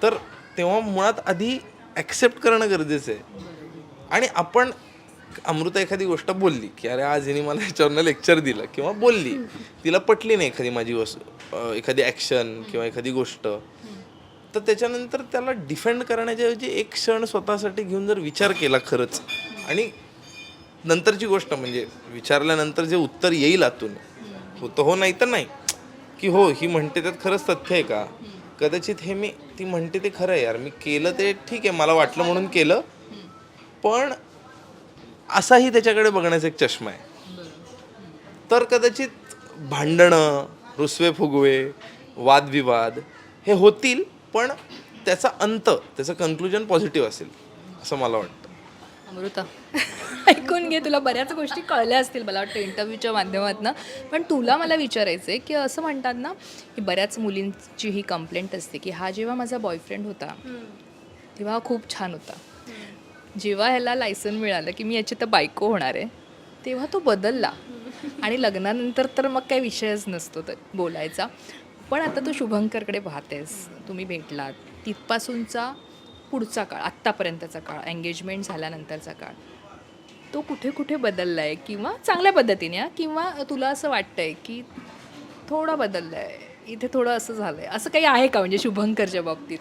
तर तेव्हा मुळात आधी ॲक्सेप्ट करणं गरजेचं आहे. आणि आपण अमृता एखादी गोष्ट बोलली की अरे आज हिने मला ह्याच्यावरनं लेक्चर दिलं किंवा बोलली, तिला पटली नाही एखादी माझी एखादी ॲक्शन किंवा एखादी गोष्ट, तर त्याच्यानंतर त्याला डिफेंड करण्याच्याऐवजी एक क्षण स्वतःसाठी घेऊन जर विचार केला खरंच, आणि नंतरची गोष्ट म्हणजे विचारल्यानंतर जे उत्तर येईल आतून, होतं हो नाही तर नाही, की हो ही म्हणते त्यात खरंच तथ्य आहे का, कदाचित हे ती म्हणते ते खरं आहे यार, मी केलं ते ठीक आहे, मला वाटलं म्हणून केलं, पण असाही त्याच्याकडे बघण्याचा एक चष्मा आहे. तर कदाचित भांडणं, रुसवे फुगवे, वादविवाद हे होतील, पण त्याचा अंत, त्याचं कन्क्लुजन पॉझिटिव्ह असेल असं मला वाटतं. अमृता, ऐकून घे, तुला बऱ्याच गोष्टी कळल्या असतील मला वाटतं इंटरव्ह्यूच्या माध्यमातून, पण तुला मला विचारायचं आहे की असं म्हणतात ना की बऱ्याच मुलींची ही कंप्लेंट असते की हा जेव्हा माझा बॉयफ्रेंड होता तेव्हा खूप छान होता, जेव्हा ह्याला लायसन मिळालं की मी याची तर बायको होणार आहे, तेव्हा तो बदलला. आणि लग्नानंतर तर मग काही विषयच नसतो तर बोलायचा. पण आता तू शुभंकरकडे पाहतेस, तुम्ही भेटलात, तिथपासूनचा पुढचा काळ, आत्तापर्यंतचा काळ, एंगेजमेंट झाल्यानंतरचा काळ, तो कुठे कुठे बदलला आहे किंवा चांगल्या पद्धतीने किंवा तुला असं वाटतंय की थोडा बदलला आहे, इथे थोडं असं झालं आहे, असं काही आहे का म्हणजे शुभंकरच्या बाबतीत?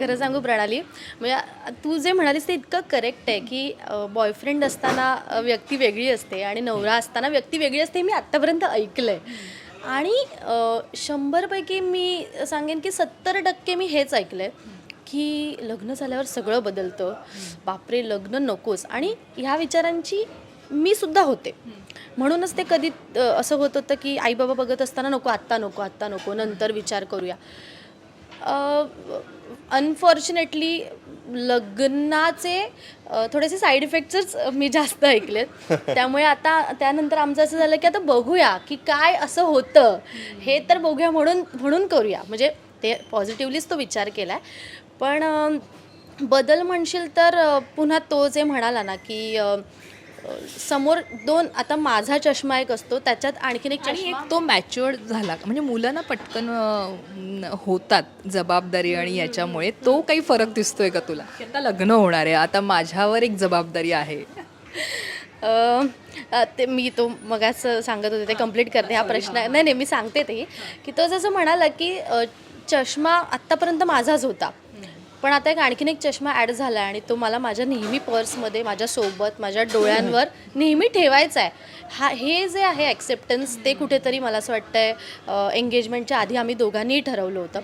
खरं सांगू प्रणाली, म्हणजे तू जे म्हणालीस ते इतकं करेक्ट आहे की बॉयफ्रेंड असताना व्यक्ती वेगळी असते आणि नवरा असताना व्यक्ती वेगळी असते. मी आत्तापर्यंत ऐकलं आहे आणि 100पैकी मी सांगेन की 70% मी हेच ऐकलं आहे की लग्न झाल्यावर सगळं बदलतं, बापरे लग्न नकोच. आणि ह्या विचारांची मी सुद्धा होते. म्हणूनच ते कधी असं होत होतं की आई बाबा बघत असताना नको आत्ता नको आत्ता नको, नंतर विचार करूया. अनफॉर्च्युनेटली लग्नाचे थोडेसे साईड इफेक्ट्सच मी जास्त ऐकलेत. त्यामुळे आता त्यानंतर आमचं असं झालं की आता बघूया की काय असं होतं, हे तर बघूया म्हणून म्हणून करूया. म्हणजे ते पॉझिटिव्हलीच तो विचार केला आहे. पण बदल म्हणशील तर पुन्हा तो जे म्हणाला ना की समोर दोन, आता माझा चष्मा एक असतो, त्याच्यात आणखीन एक आणि चष्मा. एक तो मॅच्युअर्ड झाला का? म्हणजे मुलं ना पटकन होतात जबाबदारी आणि याच्यामुळे तो काही फरक दिसतोय का तुला की आता लग्न होणार आहे, आता माझ्यावर एक जबाबदारी आहे? ते मी तो मगाच सांगत होते ते कंप्लीट करते हा प्रश्न. नाही नाही मी सांगते ते की तो जसं म्हणाला की चष्मा आत्तापर्यंत माझाच होता, पण आता एक आणखीन एक चष्मा ॲड झाला आहे आणि तो मला माझ्या नेहमी पर्समध्ये, माझ्यासोबत, माझ्या डोळ्यांवर नेहमी ठेवायचा आहे. हे जे आहे ॲक्सेप्टन्स, ते कुठेतरी मला असं वाटतं आहे एंगेजमेंटच्या आधी आम्ही दोघांनीही ठरवलं होतं.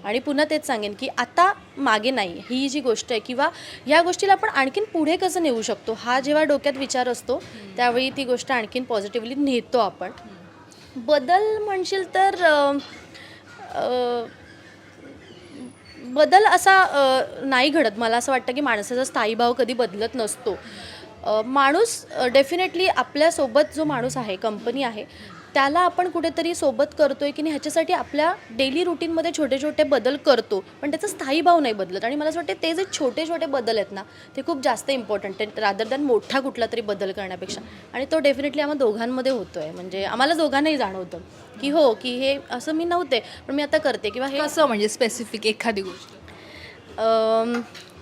आणि पुन्हा तेच सांगेन की आता मागे नाही, ही जी गोष्ट आहे किंवा ह्या गोष्टीला आपण आणखीन पुढे कसं नेऊ शकतो, हा जेव्हा डोक्यात विचार असतो त्यावेळी ती गोष्ट आणखीन पॉझिटिव्हली नेतो आपण. बदल म्हणशील तर बदल असा नाही घडत. मला असं वाटतं की माणसाचा स्थायीभाव कधी बदलत नसतो. माणूस डेफिनेटली आपल्यासोबत जो माणूस आहे, कंपनी आहे, त्याला आपण कुठेतरी सोबत करतोय की नाही ह्याच्यासाठी आपल्या डेली रुटीनमध्ये छोटे छोटे बदल करतो, पण त्याचा स्थायीभाव नाही बदलत. आणि मला असं वाटतं ते जे छोटे छोटे बदल आहेत ना, ते खूप जास्त इम्पॉर्टंट आहेत रादर दॅन मोठा कुठला तरी बदल करण्यापेक्षा. आणि तो डेफिनेटली आम्हा दोघांमध्ये होतो आहे. म्हणजे आम्हाला दोघांनाही जाणवतं की हो, की हे असं मी नव्हते पण मी आता करते, किंवा हे कसं म्हणजे स्पेसिफिक एखादी गोष्ट?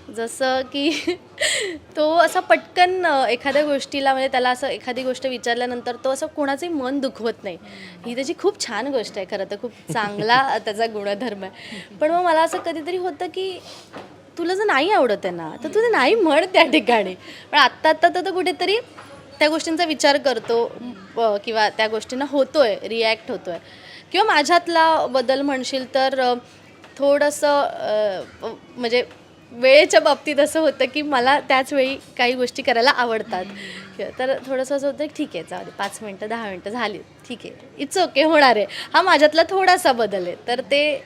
जसं की तो असा पटकन एखाद्या गोष्टीला, म्हणजे त्याला असं एखादी गोष्ट विचारल्यानंतर तो असं कोणाचंही मन दुखवत नाही. ही त्याची खूप छान गोष्ट आहे खरं तर, खूप चांगला त्याचा गुणधर्म आहे. पण मग मला असं कधीतरी होतं की तुला जर नाही आवडत आहे ना तर तुझं नाही म्हण त्या ठिकाणी. पण आत्ता तर कुठेतरी त्या गोष्टींचा विचार करतो किंवा त्या गोष्टींना होतोय, रिॲक्ट होतोय. किंवा माझ्यातला बदल म्हणशील तर थोडंसं म्हणजे वेळेच्या बाबतीत असं होतं की मला त्याच वेळी काही गोष्टी करायला आवडतात. तर थोडंसं असं होतं ठीक आहे जाऊ दे, 5 मिनटं 10 मिनटं झाली, ठीक आहे, इट्स ओके, होणार आहे. हा माझ्यातला थोडासा बदल आहे. तर ते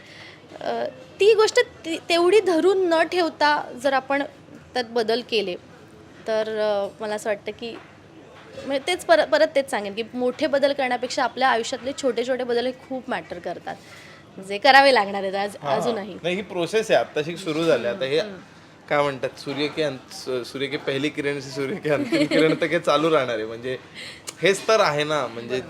ती गोष्ट तेवढी धरून न ठेवता जर आपण त्यात बदल केले तर मला असं वाटतं की म्हणजे तेच परत तेच सांगेन की मोठे बदल करण्यापेक्षा आपल्या आयुष्यातले छोटे छोटे बदल हे खूप मॅटर करतात, जे करावे लागणार आहेत अजूनही. नाही, ही प्रोसेस आहे, आत्ताशी सुरू झाली. आता हे काय म्हणतात, सूर्य के पहिली किरण से सूर्य के अंतिम किरण तक हे चालू राहणार आहे. म्हणजे हेच तर आहे ना, म्हणजे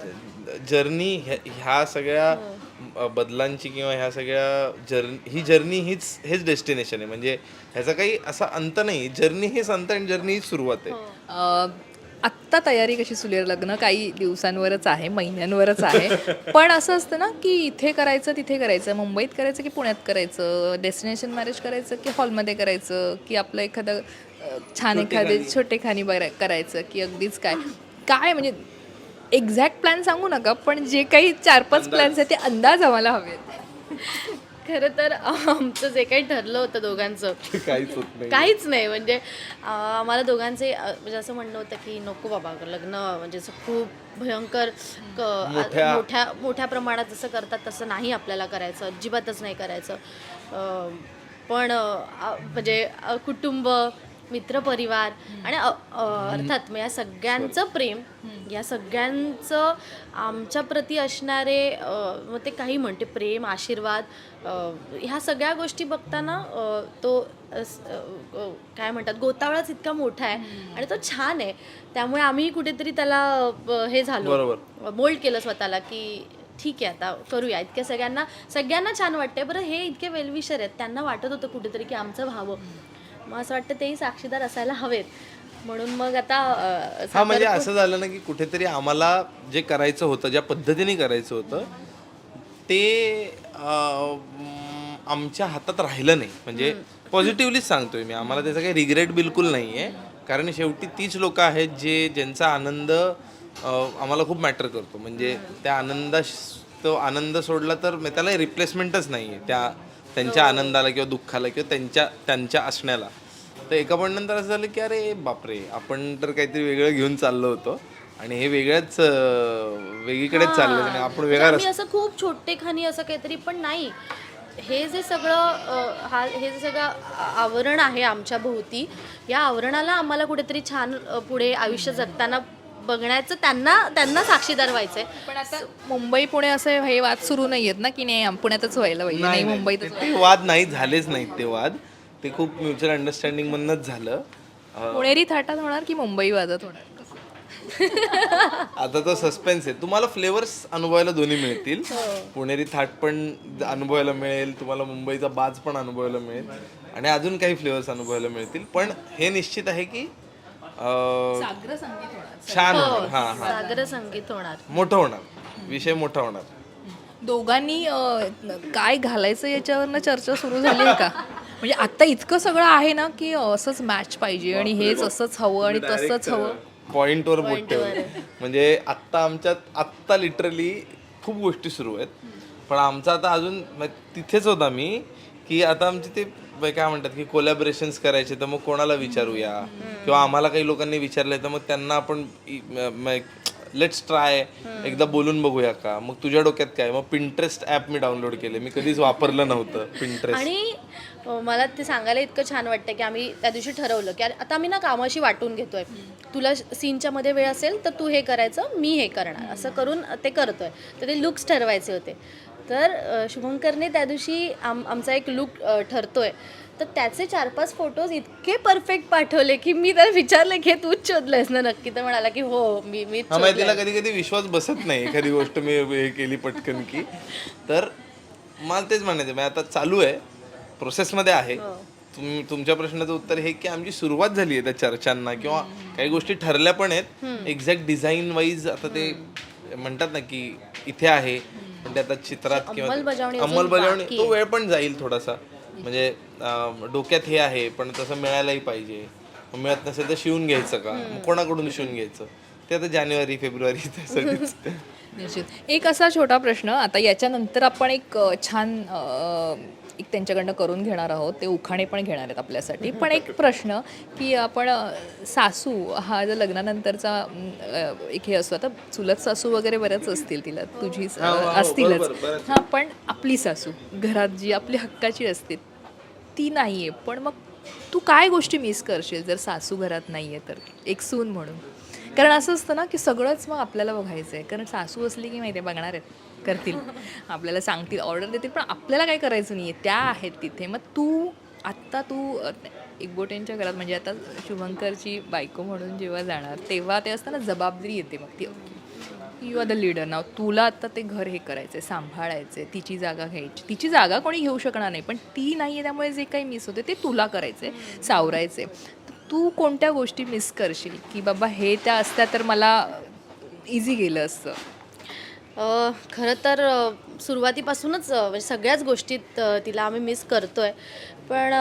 जर्नी ह्या सगळ्या बदलांची किंवा ह्या सगळ्या ही जर्नी हेच डेस्टिनेशन आहे. म्हणजे ह्याचा काही असा अंत नाही. जर्नी हेच अंत आणि जर्नी हीच सुरुवात आहे. आत्ता तयारी कशी सुरू आहे? लग्न काही दिवसांवरच आहे, महिन्यांवरच आहे. पण असं असतं ना की इथे करायचं तिथे करायचं, मुंबईत करायचं की पुण्यात करायचं, डेस्टिनेशन मॅरेज करायचं की हॉलमध्ये करायचं, की आपलं एखादं छान एखादे छोटेखानी करायचं, की अगदीच काय काय म्हणजे एक्झॅक्ट प्लॅन सांगू नका, पण जे काही 4-5 प्लॅन्स आहेत ते अंदाज आम्हाला हवेत. खरं तर आमचं जे काही ठरलं होतं दोघांचं काहीच होत नाही. काहीच नाही. म्हणजे आम्हाला दोघांचे म्हणजे असं म्हणणं होतं की नको बाबा लग्न म्हणजे असं खूप भयंकर मोठ्या प्रमाणात जसं करतात तसं नाही आपल्याला करायचं, अजिबातच नाही करायचं. पण म्हणजे कुटुंब, मित्रपरिवार आणि अर्थात मग या सगळ्यांचं प्रेम, या सगळ्यांचं आमच्या प्रती असणारे मग ते काही म्हणते प्रेम, आशीर्वाद, ह्या सगळ्या गोष्टी बघताना तो काय म्हणतात गोतावळाच इतका मोठा आहे आणि तो छान आहे. त्यामुळे आम्ही कुठेतरी त्याला हे झालो, मोल्ड केलं स्वतःला की ठीक आहे आता करूया. इतक्या सगळ्यांना छान वाटतंय. बरं हे इतके वेलविशर आहेत, त्यांना वाटत होतं कुठेतरी की आमचं व्हावं. मग असं वाटतं तेही साक्षीदार असायला हवेत. म्हणून मग आता हा म्हणजे असं झालं ना की कुठेतरी आम्हाला जे करायचं होतं, ज्या पद्धतीने करायचं होतं ते आमच्या हातात राहिलं नाही. म्हणजे पॉझिटिव्हलीच सांगतोय मी, आम्हाला त्याचा काही रिग्रेट बिलकुल नाही आहे. कारण शेवटी तीच लोक आहेत ज्यांचा आनंद आम्हाला खूप मॅटर करतो. म्हणजे त्या तो आनंद सोडला तर त्याला रिप्लेसमेंटच नाही आहे त्यांच्या आनंदाला किंवा दुःखाला किंवा त्यांच्या असण्याला. तर एका पण नंतर असं झालं की अरे बापरे, आपण तर काहीतरी वेगळं घेऊन चाललो होतो आणि हे वेगळीकडेच चाललं आणि आपण वेगळा आम्ही असं खूप छोटे खाणी असं काहीतरी पण नाही. हे जे सगळं आवरण आहे आमच्या भोवती, या आवरणाला आम्हाला कुठेतरी छान पुढे आयुष्य जगताना बघण्याचं त्यांना साक्षीदार व्हायचंय. पण आता मुंबई पुणे असे हे वाद सुरू नाही आहेत ना की नाही पुण्यातच व्हायला पाहिजे, नाही मुंबईतच. ते वाद नाही झालेच नाहीत. ते वाद ते खूप म्युच्युअल अंडरस्टँडिंग मधनच झालं. पुणेरी थाटात होणार की मुंबई वादात होणार? आता तो सस्पेन्स आहे. तुम्हाला फ्लेवर्स अनुभवायला दोन्ही मिळतील. पुणेरी थाट पण अनुभवायला मिळेल, तुम्हाला मुंबईचा बाज पण अनुभवायला मिळेल आणि अजून काही फ्लेवर्स अनुभवायला मिळतील. पण हे निश्चित आहे की साग्र संगीत होणार, छान होणार. हा सागर संगीत होणार, मोठं होणार, विषय मोठा होणार. दोघांनी काय घालायचं याच्यावरनं चर्चा सुरू झाली आहे का? म्हणजे आता इतकं सगळं आहे ना की असंच मॅच पाहिजे आणि हेच असंच हवं आणि तसंच हवं. पॉइंटवर बोट ठेवलं. म्हणजे आत्ता लिटरली खूप गोष्टी सुरू आहेत. पण आमचा आता अजून तिथेच होता मी की आता आमचे ते काय म्हणतात की कोलॅबरेशन्स करायचे, तर मग कोणाला विचारूया किंवा आम्हाला काही लोकांनी विचारलंय तर मग त्यांना आपण लेट्स ट्राय एकदा बोलून बघूया का. मग तुझ्या डोक्यात काय? मग पिंटरेस्ट ॲप मी डाउनलोड केले. मी कधीच वापरलं नव्हतं पिंटरेस्ट. आणि मला ते सांगायला इतकं छान वाटतं की आम्ही त्या दिवशी ठरवलं की आता आम्ही ना कामाशी वाटून घेतोय. तुला सीनच्या मध्ये वेळ असेल तर तू हे करायचं, मी हे करणार, असं करून ते करतोय. तर ते लुक्स ठरवायचे होते. तर शुभंकरने त्या दिवशी आमचा एक लुक ठरतोय, तर त्याचे 4-5 फोटोज इतके परफेक्ट पाठवले की मी त्याला विचारले की तूच शोधलंयस ना नक्की? तर म्हणाला की हो मी तिला कधी कधी विश्वास बसत नाही एखादी गोष्ट मी हे केली पटकन की. तर मला तेच म्हणायचं, मी आता चालू आहे, प्रोसेसमध्ये आहे. तुमच्या प्रश्नाचं उत्तर हे की आमची सुरुवात झाली आहे त्या चर्चांना किंवा काही गोष्टी ठरल्या पण आहेत. एक्झॅक्ट डिझाईन वाईज आता ते म्हणतात ना की इथे आहे, पण ते आता चित्रात किंवा अंमलबजावणी तो वेळ पण जाईल थोडासा. म्हणजे डोक्यात हे आहे पण तसं मिळायलाही पाहिजे. मिळत नसेल तर शिवून घ्यायचं का, कोणाकडून शिवून घ्यायचं ते आता जानेवारी फेब्रुवारी त्यासाठीच. निश्चित. एक असा छोटा प्रश्न, आता याच्यानंतर आपण एक छान एक त्यांच्याकडनं करून घेणार आहोत, ते उखाणे पण घेणार आहेत आपल्यासाठी. पण एक प्रश्न की आपण सासू हा जर लग्नानंतरचा एक हे असतो, आता चुलत सासू वगैरे बऱ्याच असतील, तिला तुझीच असतीलच. हां, पण आपली सासू घरात जी आपली हक्काची असते ती नाही आहे. पण मग तू काय गोष्टी मिस करशील जर सासू घरात नाही आहे तर, एक सून म्हणून? कारण असं असतं ना की सगळंच मग आपल्याला बघायचं आहे. कारण सासू असली की माहिती आहे बघणार आहेत, करतील, आपल्याला सांगतील, ऑर्डर देतील, पण आपल्याला काय करायचं नाही आहे, त्या आहेत तिथे. मग तू एकबोटेंच्या घरात म्हणजे आता शुभंकरची बायको म्हणून जेव्हा जाणार तेव्हा ते असताना जबाबदारी येते. मग ती यू आर द लीडर नाव, तुला आता ते घर हे करायचं आहे, सांभाळायचं आहे, तिची जागा घ्यायची. तिची जागा कोणी घेऊ शकणार नाही, पण ती नाही आहे त्यामुळे जे काही मिस होते ते तुला करायचं आहे, सावरायचं आहे. तू कोणत्या गोष्टी मिस करशील की बाबा हे त्या असत्या तर मला इझी गेलं असतं? खरं तर सुरुवातीपासूनच म्हणजे सगळ्याच गोष्टीत तिला आम्ही मिस करतोय. पण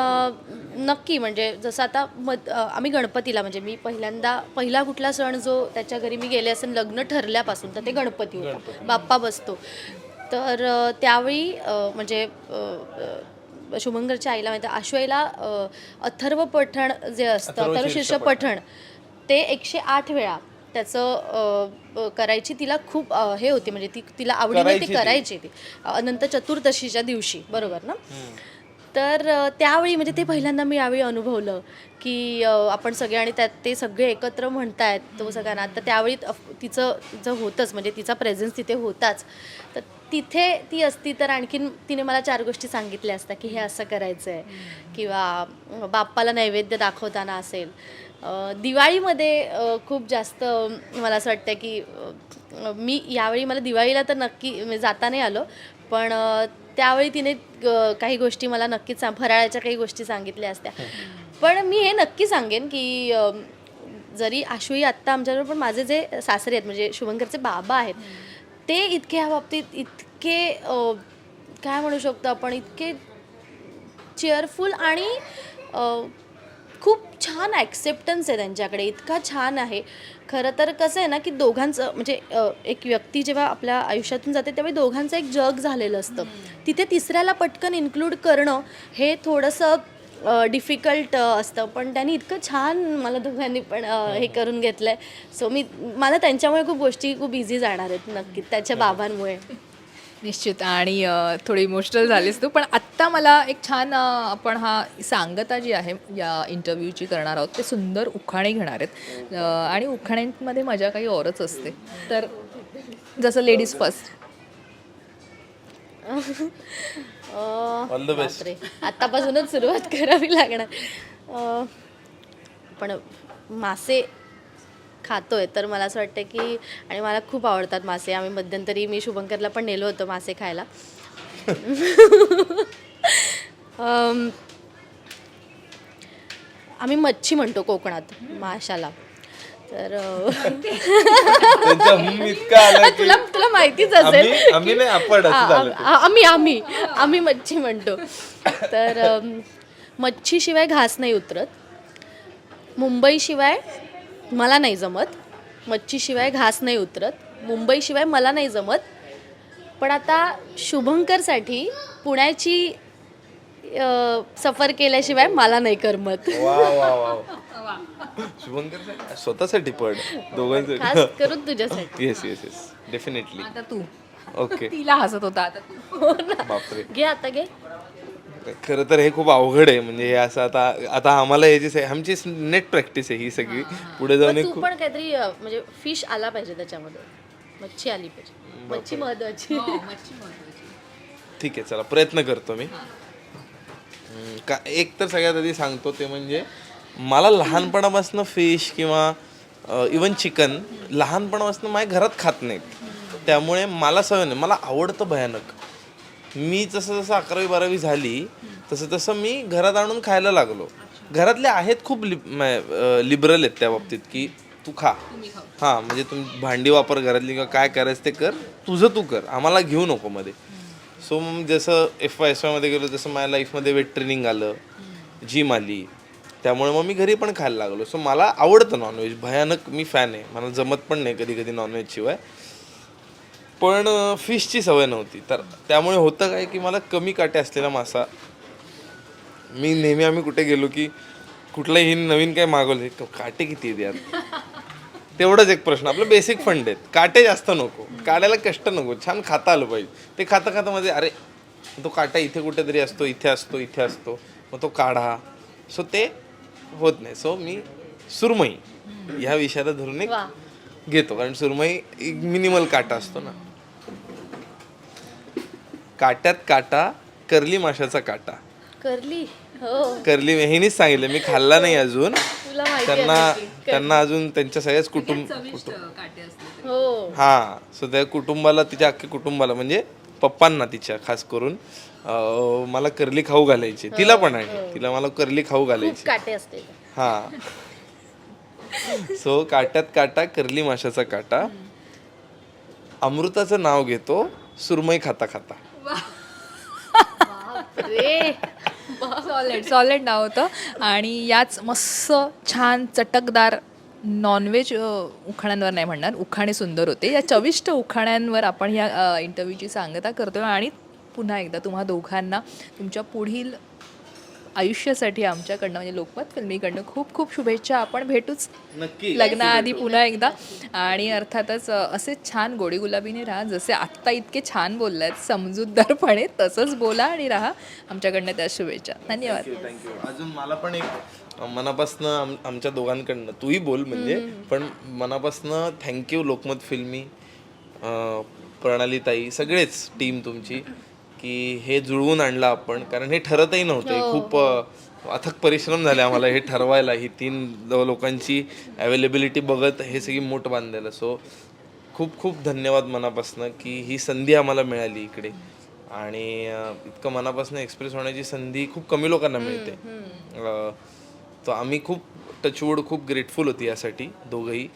नक्की म्हणजे जसं आता आम्ही गणपतीला म्हणजे मी पहिला कुठला सण जो त्याच्या घरी मी गेले असेल लग्न ठरल्यापासून तर ते गणपती होता, बाप्पा बसतो. तर त्यावेळी म्हणजे शुभंकरच्या आईला माहिती आश्वईला अथर्व पठण जे असतं, अथर्वशीर्ष पठण ते 108 वेळा त्याचं करायची तिला खूप हे होती. म्हणजे तिला आवडीने ती करायची ती अनंत चतुर्दशीच्या दिवशी, बरोबर ना? तर त्यावेळी म्हणजे ते पहिल्यांदा मी यावेळी अनुभवलं की आपण सगळे आणि त्यात ते सगळे एकत्र म्हणतायत तो सगळ्यांना. तर त्यावेळी तिचं होतंच म्हणजे तिचा प्रेझेन्स तिथे होताच. तर तिथे ती असती तर आणखीन तिने मला 4 गोष्टी सांगितल्या असत्या की हे असं करायचं आहे किंवा बाप्पाला नैवेद्य दाखवताना असेल. दिवाळीमध्ये खूप जास्त मला असं वाटतं की मी यावेळी मला दिवाळीला तर नक्की म्हणजे जाता नाही आलं, पण त्यावेळी तिने काही गोष्टी मला नक्कीच फराळाच्या काही गोष्टी सांगितल्या असत्या. पण मी हे नक्की सांगेन की जरी आशुही आत्ता आमच्याबरोबर, पण माझे जे सासरे आहेत म्हणजे शुभंकरचे बाबा आहेत ते इतके ह्या बाबतीत इतके काय म्हणू शकतो आपण, इतके चेअरफुल आणि खूप छान ॲक्सेप्टन्स आहे त्यांच्याकडे, इतका छान आहे. खरं तर कसं आहे ना की दोघांचं म्हणजे एक व्यक्ती जेव्हा आपल्या आयुष्यातून जाते त्यावेळी दोघांचं एक जग झालेलं असतं. तिथे तिसऱ्याला पटकन इन्क्लूड करणं हे थोडंसं डिफिकल्ट असतं, पण त्यांनी इतकं छान मला दोघांनी पण हे करून घेतलं आहे. सो मला त्यांच्यामुळे खूप गोष्टी खूप इझी जाणार आहेत नक्की, त्याच्या बाबांमुळे. निश्चित. आणि थोडी इमोशनल झालीस तू, पण आत्ता मला एक छान आपण हा सांगता जी आहे या इंटरव्ह्यूची करणार आहोत ते सुंदर उखाणे घेणार आहेत. आणि उखाण्यांमध्ये मजा काही औरच असते. तर जसं ladies first. All the best. बापरे, आत्तापासूनच सुरुवात करावी लागणार. पण मासे खातोय तर मला असं वाटतं की, आणि मला खूप आवडतात मासे. आम्ही मध्यंतरी मी शुभंकरला पण नेलो होतं मासे खायला. आम्ही मच्छी म्हणतो कोकणात माशाला. तर त्यांच्या इतका आला की तुला माहितीच असेल. आम्ही नाही, आपण असं झालं ते. आम्ही मच्छी म्हणतो. तर मच्छीशिवाय घास नाही उतरत. मुंबईशिवाय मला नाही जमत. मच्छीशिवाय घास नाही उतरत. मुंबईशिवाय मला नाही जमत. पण आता शुभंकरसाठी पुण्याची सफर केल्याशिवाय मला नाही करमत. वा वा वा. शुभंकर स्वतःसाठी पण दोघांसाठी. खास करून तुझ्यासाठी. Yes yes yes definitely. आता तू. ओके. तिला हसत होता आता तू. बापरे. घे आता घे. खरं तर हे खूप अवघड आहे. म्हणजे हे असं आता आम्हाला याची आमची नेट प्रॅक्टिस आहे ही सगळी. पुढे जाऊन मग एक तू पण काहीतरी म्हणजे फिश आला पाहिजे त्याच्यामध्ये. मच्छी आली पाहिजे. मच्छी महत्वाची. ठीक आहे, चला प्रयत्न करतो मी. का एक तर सगळ्यात आधी सांगतो ते म्हणजे मला लहानपणापासून फिश किंवा इवन चिकन लहानपणापासून माझ्या घरात खात नाहीत. त्यामुळे मला सवय नाही. मला आवडतं भयानक. मी जसं 11वी-12वी झाली तसं मी घरात आणून खायला लागलो. घरातले आहेत खूप लिबरल आहेत त्या बाबतीत की तू खा. हां, म्हणजे तुम्ही भांडी वापर घरातली किंवा काय करायचं ते कर, तुझं तू कर, आम्हाला घेऊ नको मध्ये. सो मग जसं FY मध्ये गेलो तसं माझ्या लाईफमध्ये वेट ट्रेनिंग आलं, जिम आली, त्यामुळे मग मी घरी पण खायला लागलो. सो मला आवडतं नॉनव्हेज भयानक. मी फॅन आहे. मला जमत पण नाही कधी कधी नॉनव्हेज शिवाय. पण फिशची सवय नव्हती. तर त्यामुळे होतं काय की मला कमी काटे असलेला मासा, मी नेहमी आम्ही कुठे गेलो की कुठलाही नवीन काय मागवलं, काटे किती आहेत यात, तेवढंच एक प्रश्न. आपलं बेसिक फंड आहेत, काटे जास्त नको, काढायला कष्ट नको, छान खाता आलं पाहिजे. ते खाता खाता मध्ये अरे तो काटा इथे कुठेतरी असतो, इथे असतो, इथे असतो, मग तो काढा. सो ते होत नाही. सो मी सुरमई ह्या विषयाला धरून एक घेतो, कारण सुरमई मिनिमल काटा असतो ना. काट्यात काटा, कर्ली माशाचा काटा. करली हो. कर्ली ह्यानीच सांगितलं, मी खाल्ला नाही अजून. तुला माहिती आहे त्यांना अजून त्यांच्या सगळ्याच हो. हा. सो त्या कुटुंबाला, तिच्या अख्ख्या कुटुंबाला म्हणजे पप्पांना तिच्या खास करून मला कर्ली खाऊ घालायची. तिला पण आहे, तिला मला कर्ली खाऊ घालायची. काटे असते. हा. सो काट्यात काटा, कर्ली माशाचा काटा, अमृताचं नाव घेतो सुरमई खाता खाता. सॉलिड नाव होतं. आणि याच मस्त छान चटकदार नॉनव्हेज उखाण्यांवर नाही म्हणणार, उखाणे सुंदर होते. या चविष्ट उखाण्यांवर आपण या इंटरव्ह्यूची सांगता करतोय. आणि पुन्हा एकदा तुम्हा दोघांना तुमच्या पुढील आयुष्यासाठी आमच्याकडनं म्हणजे लोकमत फिल्मीकडनं खूप खूप शुभेच्छा. आपण भेटूच नक्की लग्नाआधी पुन्हा एकदा. आणि अर्थातच असे छान गोडी गुलाबीने राहा, जसे आत्ता इतके छान बोललात समजूतदारपणे तसंच बोला आणि राहा. आमच्याकडनं त्या शुभेच्छा. धन्यवाद. थँक्यू. अजून मला पण एक मनापासनं आमच्या दोघांकडनं तूही बोल म्हणजे पण मनापासनं थँक्यू लोकमत फिल्मी, प्रणाली ताई, सगळेच टीम तुमची, की हे जुळवून आणलं आपण. कारण हे ठरतही नव्हतं, हे खूप अथक परिश्रम झाले आम्हाला हे ठरवायला. ही 3 लोकांची अवेलेबिलिटी बघत हे सगळी मूठ बांधायला. सो खूप खूप धन्यवाद मनापासनं की ही संधी आम्हाला मिळाली इकडे. आणि इतकं मनापासून एक्सप्रेस होण्याची संधी खूप कमी लोकांना मिळते. तर आम्ही खूप टचवूड, खूप ग्रेटफुल होती यासाठी दोघंही.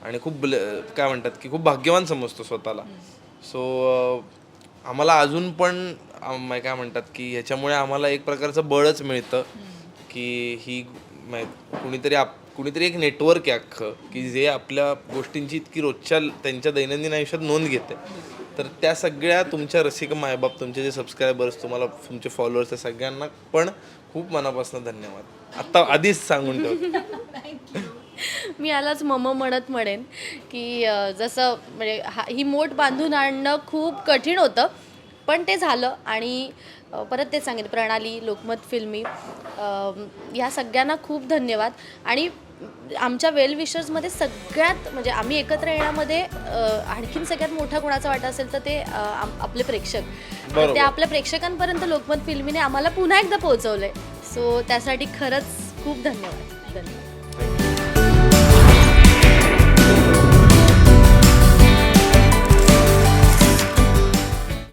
आणि खूप काय म्हणतात की खूप भाग्यवान समजतो स्वतःला. सो आम्हाला अजून पण काय म्हणतात की ह्याच्यामुळे आम्हाला एक प्रकारचं बळच मिळतं की ही कुणीतरी एक नेटवर्क आहे अख्खं, की जे आपल्या गोष्टींची इतकी रोजच्या त्यांच्या दैनंदिन आयुष्यात नोंद घेते. तर त्या सगळ्या तुमच्या रसिक मायबाप, तुमचे जे सबस्क्रायबर्स, तुम्हाला तुमचे फॉलोअर्स, त्या सगळ्यांना पण खूप मनापासून धन्यवाद. आत्ता आधीच सांगून ठेव. मी यालाच म्हणत म्हणेन की जसं म्हणजे ही मोठ बांधून आणणं खूप कठीण होतं, पण ते झालं. आणि परत ते सांगेन, प्रणाली, लोकमत फिल्मी, या सगळ्यांना खूप धन्यवाद. आणि आमच्या वेल विशर्समध्ये सगळ्यात म्हणजे आम्ही एकत्र येण्यामध्ये आणखीन सगळ्यात मोठा कोणाचा वाटा असेल तर ते आपले प्रेक्षक. तर त्या आपल्या प्रेक्षकांपर्यंत लोकमत फिल्मीने आम्हाला पुन्हा एकदा पोहोचवलंय. सो त्यासाठी खरंच खूप धन्यवाद.